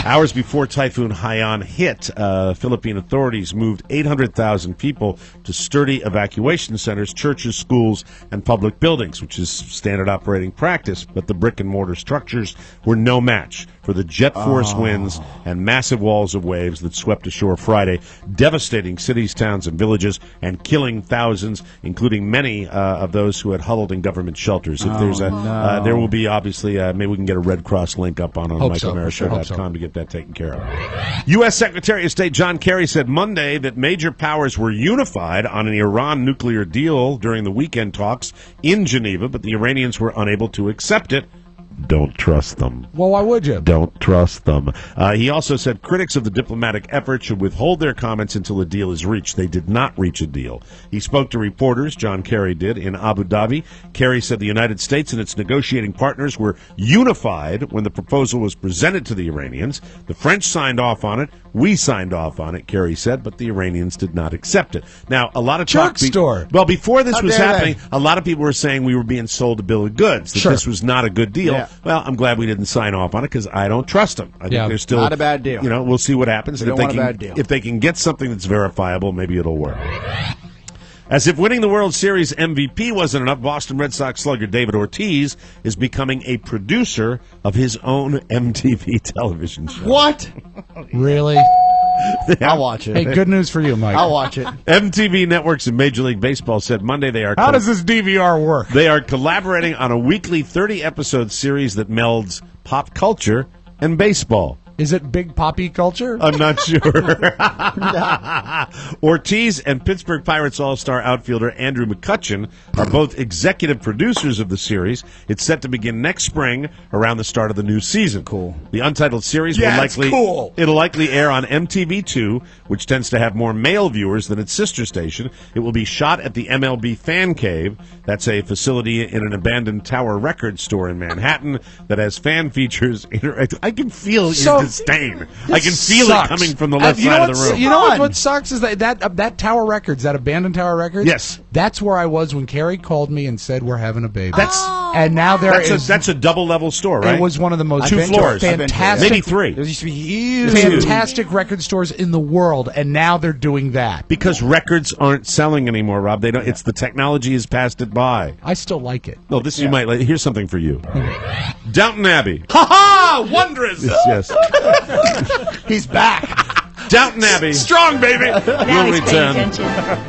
Hours before Typhoon Haiyan hit, Philippine authorities moved 800,000 people to sturdy evacuation centers, churches, schools, and public buildings, which is standard operating practice. But the brick-and-mortar structures were no match for the jet force winds and massive walls of waves that swept ashore Friday, devastating cities, towns, and villages, and killing thousands, including many of those who had huddled in government shelters. If there's there will be, obviously, maybe we can get a Red Cross link up on MikeO'MaraShow.com to get that taken care of. U.S. Secretary of State John Kerry said Monday that major powers were unified on an Iran nuclear deal during the weekend talks in Geneva, but the Iranians were unable to accept it. Don't trust them. Well, why would you? Don't trust them. He also said critics of the diplomatic effort should withhold their comments until a deal is reached. They did not reach a deal. He spoke to reporters, John Kerry did, in Abu Dhabi. Kerry said the United States and its negotiating partners were unified when the proposal was presented to the Iranians. The French signed off on it. We signed off on it, Kerry said, but the Iranians did not accept it. Now, a lot of talk... store. Well, before this was happening, a lot of people were saying we were being sold a bill of goods, that this was not a good deal. Yeah. Well, I'm glad we didn't sign off on it because I don't trust them. I think they're still not a bad deal. You know, we'll see what happens. We And don't want a bad deal. If they can get something that's verifiable, maybe it'll work. As if winning the World Series MVP wasn't enough, Boston Red Sox slugger David Ortiz is becoming a producer of his own MTV television show. What? Really? I'll watch it. Hey, good news for you, Mike. I'll watch it. MTV Networks and Major League Baseball said Monday they are. How does this DVR work? They are collaborating on a weekly 30-episode series that melds pop culture and baseball. Is it big poppy culture? I'm not sure. Ortiz and Pittsburgh Pirates all-star outfielder Andrew McCutchen are both executive producers of the series. It's set to begin next spring around the start of the new season. Cool. The untitled series it'll likely air on MTV2, which tends to have more male viewers than its sister station. It will be shot at the MLB Fan Cave. That's a facility in an abandoned Tower Records store in Manhattan that has fan features. I can feel your disdain. I can feel it coming from the left side of the room. You know what sucks is that Tower Records, that abandoned Tower Records? Yes. That's where I was when Carrie called me and said we're having a baby. And now that's a double-level store, right? It was one of the most 2 floors. Fantastic, Maybe 3. There used to be huge. Fantastic record stores in the world, and now they're doing that. Because records aren't selling anymore, Rob. They don't. It's the technology has passed it by. I still like it. No, you might like. Here's something for you. Downton Abbey. Ha ha! Wondrous. Yes. He's back. Downton Abbey. Strong, baby. Will return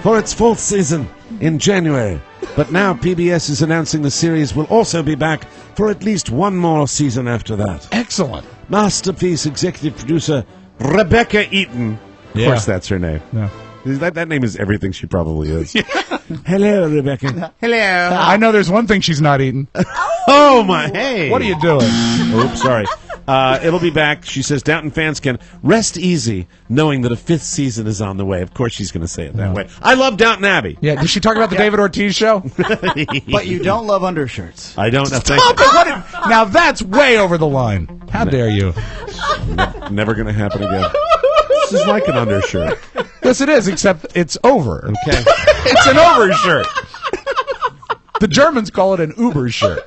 for its 4th season in January. But now PBS is announcing the series will also be back for at least one more season after that. Excellent. Masterpiece executive producer Rebecca Eaton. Of course, that's her name. Yeah. That name is everything she probably is. Hello, Rebecca. Hello. I know there's one thing she's not eating. Oh, my, hey. What are you doing? Oops, sorry. It'll be back. She says Downton fans can rest easy knowing that a 5th season is on the way. Of course she's going to say it that way. I love Downton Abbey. Yeah, did she talk about the David Ortiz show? But you don't love undershirts. I don't know. Now that's way over the line. How dare you? Never going to happen again. This is like an undershirt. Yes, it is, except it's over. Okay. It's an overshirt. The Germans call it an Uber shirt.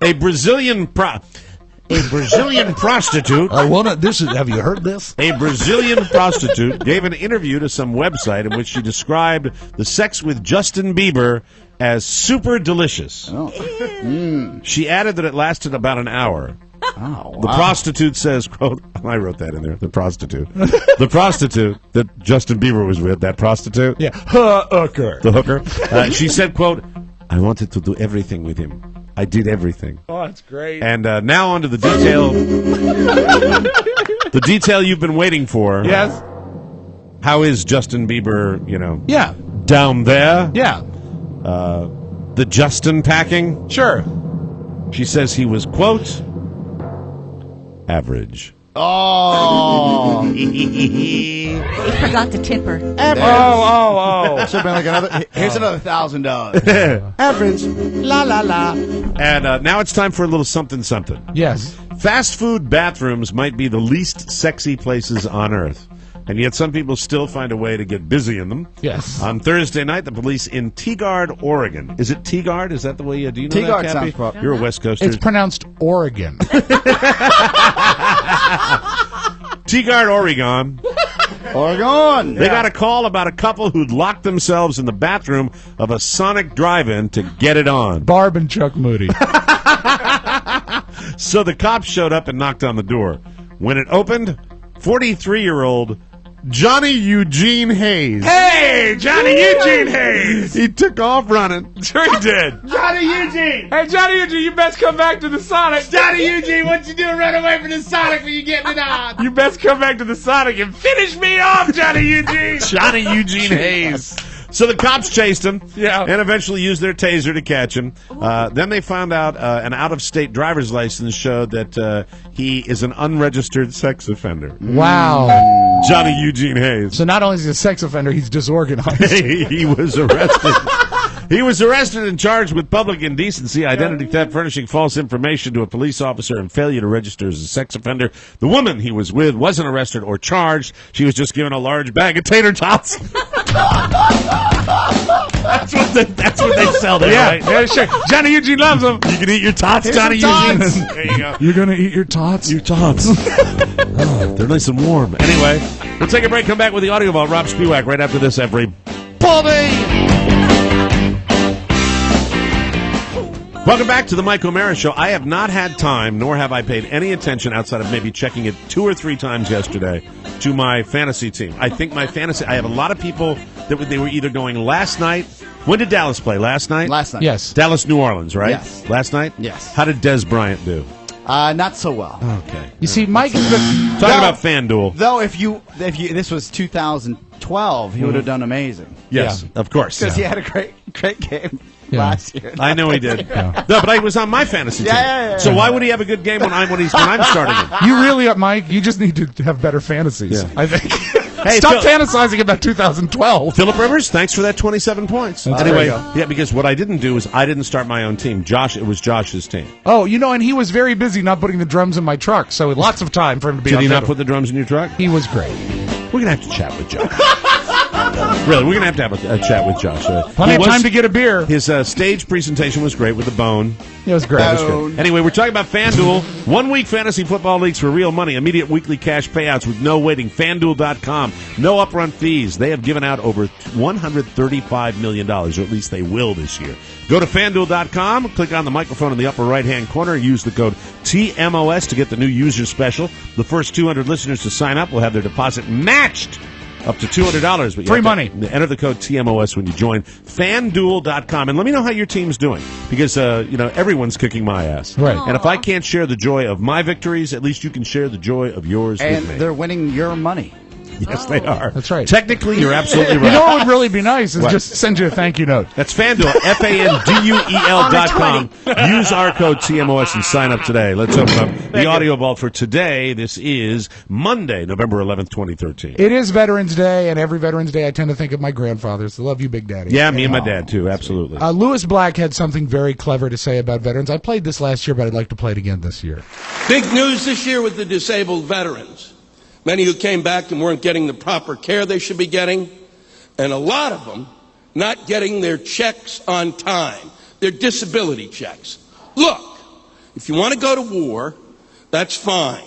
A Brazilian prostitute. Have you heard this? A Brazilian prostitute gave an interview to some website in which she described the sex with Justin Bieber as super delicious. She added that it lasted about an hour. The prostitute says, quote, I wrote that in there, the prostitute. The prostitute that Justin Bieber was with, that prostitute. Yeah, hooker. The hooker. She said, quote, I wanted to do everything with him. I did everything. Oh, that's great. And now on to the detail. The detail you've been waiting for. Yes. How is Justin Bieber, Yeah. down there? Yeah. The Justin packing? Sure. She says he was, quote, average. Oh. He forgot to tip her. Oh. Should have been like another. Here's another $1,000. Average. La, la, la. And now it's time for a little something, something. Yes. Fast food bathrooms might be the least sexy places on earth. And yet some people still find a way to get busy in them. Yes. On Thursday night, the police in Tigard, Oregon. Is it Tigard? Is that the way you do you know Tigard that, sounds Cappy? proper. You're a West Coaster. It's pronounced Oregon. Tigard, Oregon. Oregon. They got a call about a couple who'd locked themselves in the bathroom of a Sonic drive-in to get it on. Barb and Chuck Moody. So the cops showed up and knocked on the door. When it opened, 43-year-old Johnny Eugene Hayes. Hey, Johnny Eugene Hayes. He took off running. Sure he did. Johnny Eugene. Hey, Johnny Eugene, you best come back to the Sonic. Johnny Eugene, what you doing? Run away from the Sonic when you getting it on. You best come back to the Sonic and finish me off, Johnny Eugene. Johnny Eugene Hayes. So the cops chased him and eventually used their taser to catch him. Then they found out an out-of-state driver's license showed that he is an unregistered sex offender. Wow. Johnny Eugene Hayes. So not only is he a sex offender, he's disorganized. He was arrested. He was arrested and charged with public indecency, identity theft, furnishing false information to a police officer, and failure to register as a sex offender. The woman he was with wasn't arrested or charged. She was just given a large bag of tater tots. That's what they sell there, right? Yeah, sure. Johnny Eugene loves them. You can eat your tots, Here's Johnny some tots. Eugene. There you go. You're gonna eat your tots. Your tots. Oh, they're nice and warm. Anyway, we'll take a break. Come back with the audio vault. Rob Spiewak right after this. Everybody. Welcome back to the Mike O'Mara Show. I have not had time, nor have I paid any attention outside of maybe checking it 2 or 3 times yesterday to my fantasy team. I think my fantasy. I have a lot of people that they were either going last night. When did Dallas play? Last night? Last night. Yes. Dallas, New Orleans, right? Yes. Last night? Yes. How did Des Bryant do? Not so well. Okay. You see, Mike has been Talking about FanDuel. Though, if you this was 2012, he would have done amazing. Yes, of course. Because he had a great game last year. I know he did. No, but I was on my fantasy team. Yeah. So why would he have a good game when I'm starting him? You really, Mike, you just need to have better fantasies, I think. Hey, Stop fantasizing about 2012. Phillip Rivers, thanks for that 27 points. There Anyway, you go. yeah, because what I didn't do is I didn't start my own team. It was Josh's team. Oh, and he was very busy not putting the drums in my truck, so lots of time for him to be Did on he not FanDuel. put the drums in your truck? He was great. We're going to have to chat with Josh. Really, we're going to have a chat with Josh. Plenty of time to get a beer. His stage presentation was great with the bone. It was great. Anyway, we're talking about FanDuel. 1 week fantasy football leagues for real money. Immediate weekly cash payouts with no waiting. FanDuel.com. No upfront fees. They have given out over $135 million, or at least they will this year. Go to FanDuel.com. Click on the microphone in the upper right-hand corner. Use the code TMOS to get the new user special. The first 200 listeners to sign up will have their deposit matched up to $200. But Free money. Enter the code TMOS when you join FanDuel.com. And let me know how your team's doing. Because, everyone's kicking my ass. Right. And if I can't share the joy of my victories, at least you can share the joy of yours And with me. thel winning your money. Yes, they are. That's right. Technically, you're absolutely right. You know what would really be nice is What? just send you a thank you note. That's FanDuel, FanDuel.com. Use our code TMOS and sign up today. Let's open up the audio vault for today. This is Monday, November 11th, 2013. It is Veterans Day, and every Veterans Day I tend to think of my grandfathers. I love you, Big Daddy. Yeah, me and my dad, too. Absolutely. Lewis Black had something very clever to say about veterans. I played this last year, but I'd like to play it again this year. Big news this year with the disabled veterans. Many who came back and weren't getting the proper care they should be getting, and a lot of them not getting their checks on time, their disability checks. Look, if you want to go to war, that's fine.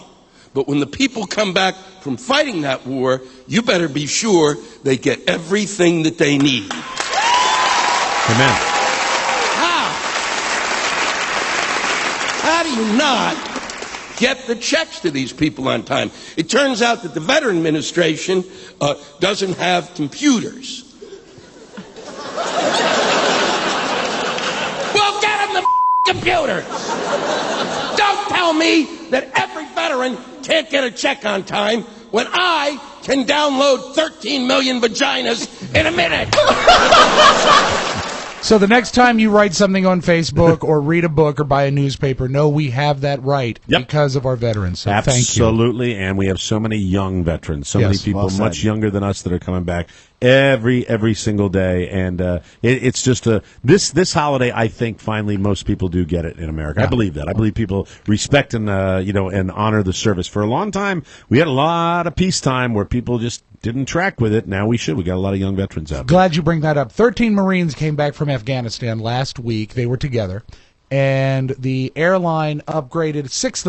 But when the people come back from fighting that war, you better be sure they get everything that they need. Amen. How do you not get the checks to these people on time? It turns out that the Veteran Administration doesn't have computers. Well, get them the computers! Don't tell me that every veteran can't get a check on time when I can download 13 million vaginas in a minute. So the next time you write something on Facebook or read a book or buy a newspaper, know we have that right because of our veterans. So thank you. Absolutely, and we have so many young veterans, so many people much younger than us that are coming back every single day, and it's just this holiday. I think finally most people do get it in America. Yeah. I believe that. I believe people respect and and honor the service. For a long time, we had a lot of peacetime where people just didn't track with it. Now we should. We got a lot of young veterans out there. Glad you bring that up. 13 Marines came back from Afghanistan last week. They were together, and the airline upgraded six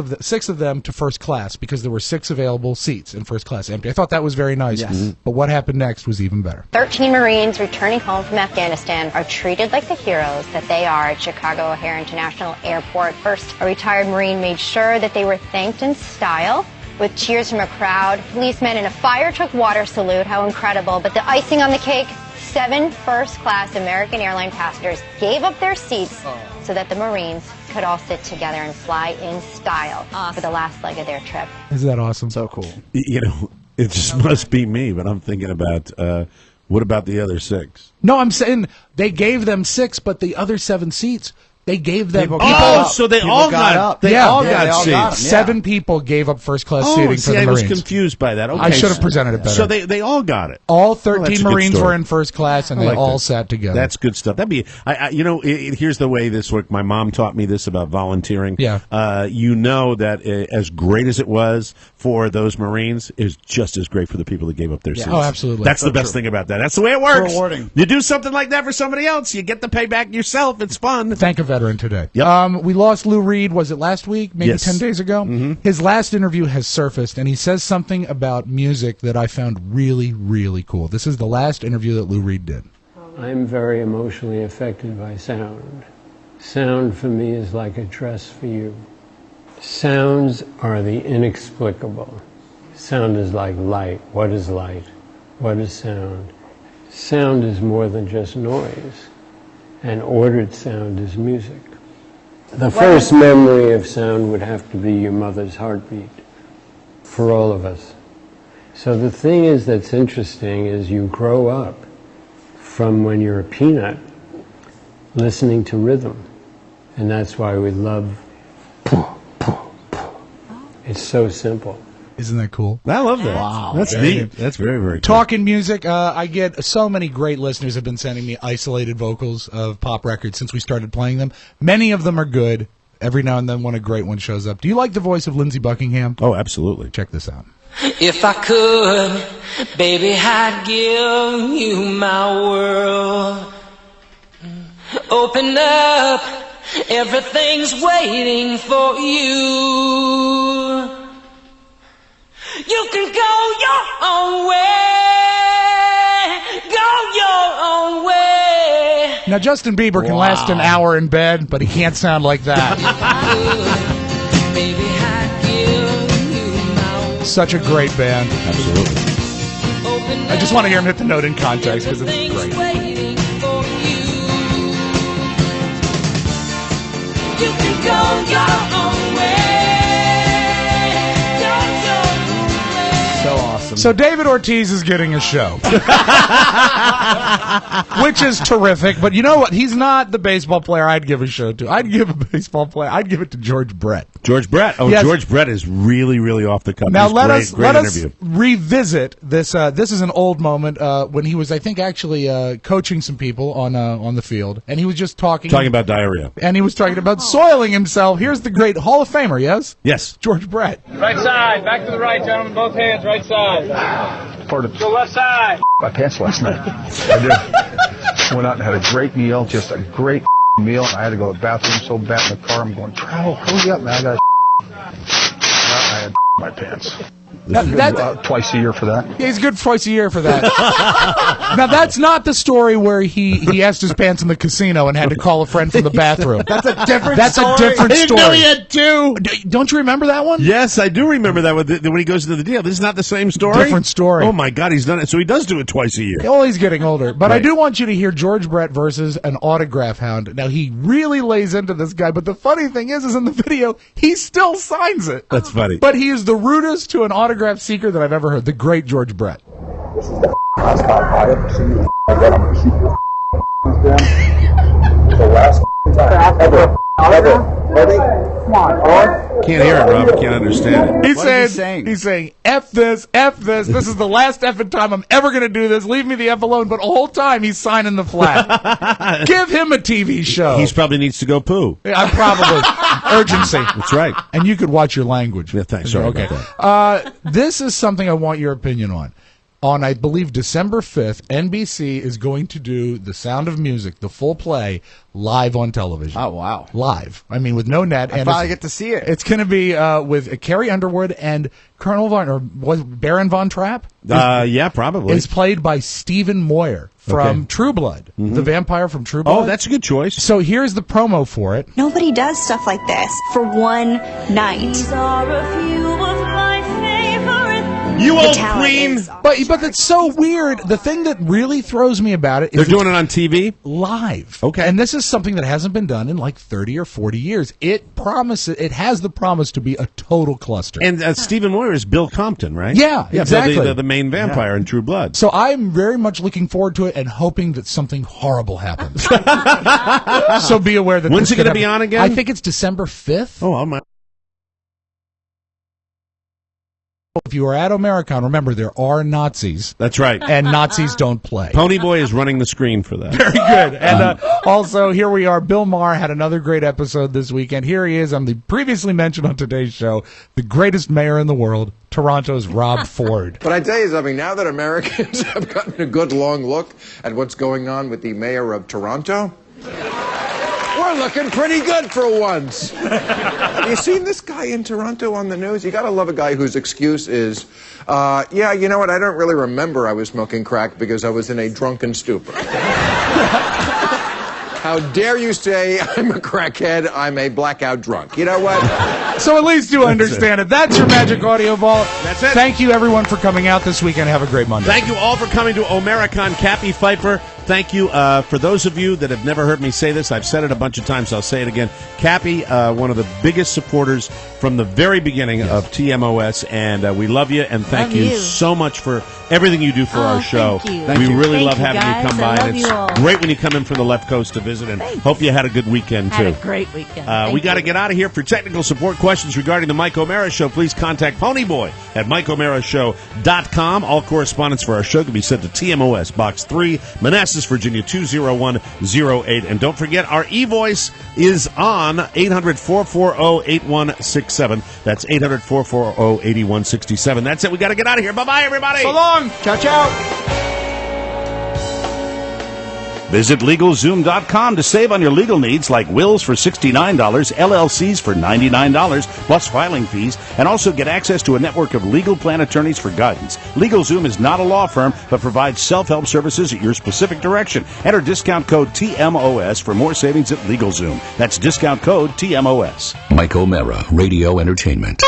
of them to first class because there were 6 available seats in first class empty. I thought that was very nice. Yes. Mhm. But what happened next was even better. 13 Marines returning home from Afghanistan are treated like the heroes that they are at Chicago O'Hare International Airport. First, a retired Marine made sure that they were thanked in style with cheers from a crowd, policemen, and a fire truck water salute. How incredible. But the icing on the cake, 7 first-class American airline passengers gave up their seats so that the Marines could all sit together and fly in style for the last leg of their trip. Isn't that awesome? So cool. It just must be me, but I'm thinking about what about the other 6? No, I'm saying they gave them 6, but the other 7 seats, They gave them People people. got up. So they People all got got up. They Yeah. all Yeah, got they all seats. got 'em, yeah. 7 people gave up first class Oh, seating see, for the I was Marines. confused by that. Okay. I should have presented it better. So they all got it. All that's 13 a good Marines story. were in first class, and I they like all that. sat together. That's good stuff. That'd be, here's the way this worked. My mom taught me this about volunteering. Yeah. You know that as great as it was for those Marines, is just as great for the people that gave up their seats. Oh, absolutely. That's the best thing about that. That's the way it works. Rewarding. You do something like that for somebody else, you get the payback yourself. It's fun. Thank a veteran today. Yep. We lost Lou Reed, was it last week? Maybe Yes. 10 days ago? Mm-hmm. His last interview has surfaced, and he says something about music that I found really, really cool. This is the last interview that Lou Reed did. I'm very emotionally affected by sound. Sound for me is like a dress for you. Sounds are the inexplicable. Sound is like light. What is light? What is sound? Sound is more than just noise. And ordered sound is music. The first memory of sound would have to be your mother's heartbeat for all of us. So the thing is that's interesting is you grow up from when you're a peanut listening to rhythm. And that's why we love. It's so simple. Isn't that cool? I love that. Wow. That's Very neat. good. That's very, very cool. Talking music, I get so many great listeners have been sending me isolated vocals of pop records since we started playing them. Many of them are good. Every now and then one a great one shows up. Do you like the voice of Lindsey Buckingham? Oh, absolutely. Check this out. If I could, baby, I'd give you my world. Open up, everything's waiting for you. You can go your own way, go your own way. Now, Justin Bieber can last an hour in bed, but he can't sound like that. Baby, I'd give you my world. Such a great band. Absolutely. I just want to hear him hit the note in context because it's great. Waiting for you. You can go your own way. So awesome. So David Ortiz is getting a show, which is terrific. But you know what? He's not the baseball player I'd give a show to. I'd give a baseball player. I'd give it to George Brett. George Brett. Oh, Yes. George Brett is really, really off the cuff. Now He's let great us interview. revisit this. This is an old moment when he was, I think, actually coaching some people on the field, and he was just talking Talking about diarrhea. and he was talking about soiling himself. Here's the great Hall of Famer, yes, Yes. George Brett. Right side, back to the right, gentlemen, both hands, right side. Go left side. My pants last night. I did. Went out and had a great meal, just a great meal. I had to go to the bathroom so bad in the car. I'm going, travel, hurry up, man. I got I had my pants. Twice a year for that. Yeah, he's good twice a year for that. Now, that's not the story where he asked his pants in the casino and had to call a friend from the bathroom. That's a different That's story. a different I didn't story. know he had two. Don't you remember that one? Yes, I do remember that when he goes into the deal. This is not the same story? Different story. Oh, my God, he's done it. So he does do it twice a year. Well, he's getting older. But I Right. do want you to hear George Brett versus an autograph hound. Now, he really lays into this guy, but the funny thing is in the video, he still signs it. That's funny. But he is the rudest to an autograph seeker that I've ever heard. The great George Brett. This is the last time I ever see you like that. I'm going to shoot your the last time ever. Ready? Come on, Can't hear it, Rob. I can't understand it. He's What is he saying, saying? he's saying, F this, F this. This is the last effing time I'm ever going to do this. Leave me the F alone. But the whole time he's signing the flat. Give him a TV show. He probably needs to go poo. I'm probably urgency. That's right. And you could watch your language. Yeah, thanks. Sorry Okay. about that. This is something I want your opinion on. On, I believe, December 5th, NBC is going to do The Sound of Music, the full play, live on television. Oh, wow. Live. I mean, with no net. I finally get to see it. It's going to be with Carrie Underwood and Colonel Von, or was Baron Von Trapp? Yeah, probably. Is played by Stephen Moyer from True Blood, the vampire from True Blood. Oh, that's a good choice. So here's the promo for it. Nobody does stuff like this for one night. These are a few of my favorite You old queen! But that's so weird. The thing that really throws me about it is They're doing it on TV? Live. Okay. And this is something that hasn't been done in like 30 or 40 years. It has the promise to be a total cluster. And Stephen Moyer is Bill Compton, right? Yeah, exactly. The main vampire in True Blood. So I'm very much looking forward to it and hoping that something horrible happens. So be aware that When's it going to be on again? I think it's December 5th. Oh, my. If you are at Omericon, remember there are Nazis. That's right. And Nazis don't play. Ponyboy is running the screen for that. Very good. And also, here we are. Bill Maher had another great episode this weekend. Here he is on the previously mentioned on today's show, the greatest mayor in the world, Toronto's Rob Ford. But I tell you something, now that Americans have gotten a good long look at what's going on with the mayor of Toronto, we're looking pretty good for once. Have you seen this guy in Toronto on the news? You gotta love a guy whose excuse is, yeah, you know what, I don't really remember I was smoking crack because I was in a drunken stupor. How dare you say I'm a crackhead, I'm a blackout drunk. You know what? So at least you understand it. That's your Magic Audio Vault. That's it. Thank you, everyone, for coming out this weekend. Have a great Monday. Thank you all for coming to Omericon. Cappy Pfeiffer, thank you. For those of you that have never heard me say this, I've said it a bunch of times, I'll say it again. Cappy, one of the biggest supporters from the very beginning of TMOS, and we love you, and thank you so much for everything you do for our show. Thank you. We really Thank love you, having guys. you come by, I love and you it's all. great when you come in from the left coast to visit, and hope you had a good weekend, too. Had a great weekend. We got to get out of here. For technical support questions regarding the Mike O'Mara Show, please contact Ponyboy at MikeO'MaraShow.com. All correspondence for our show can be sent to TMOS, Box 3, Manassas, Virginia 20108. And don't forget, our e-voice is on 800-440-8167. That's 800-440-8167. That's it. We got to get out of here. Bye-bye, everybody. So long. Ciao, ciao. Visit LegalZoom.com to save on your legal needs like wills for $69, LLCs for $99, plus filing fees, and also get access to a network of legal plan attorneys for guidance. LegalZoom is not a law firm, but provides self-help services at your specific direction. Enter discount code TMOS for more savings at LegalZoom. That's discount code TMOS. Mike O'Mara, Radio Entertainment.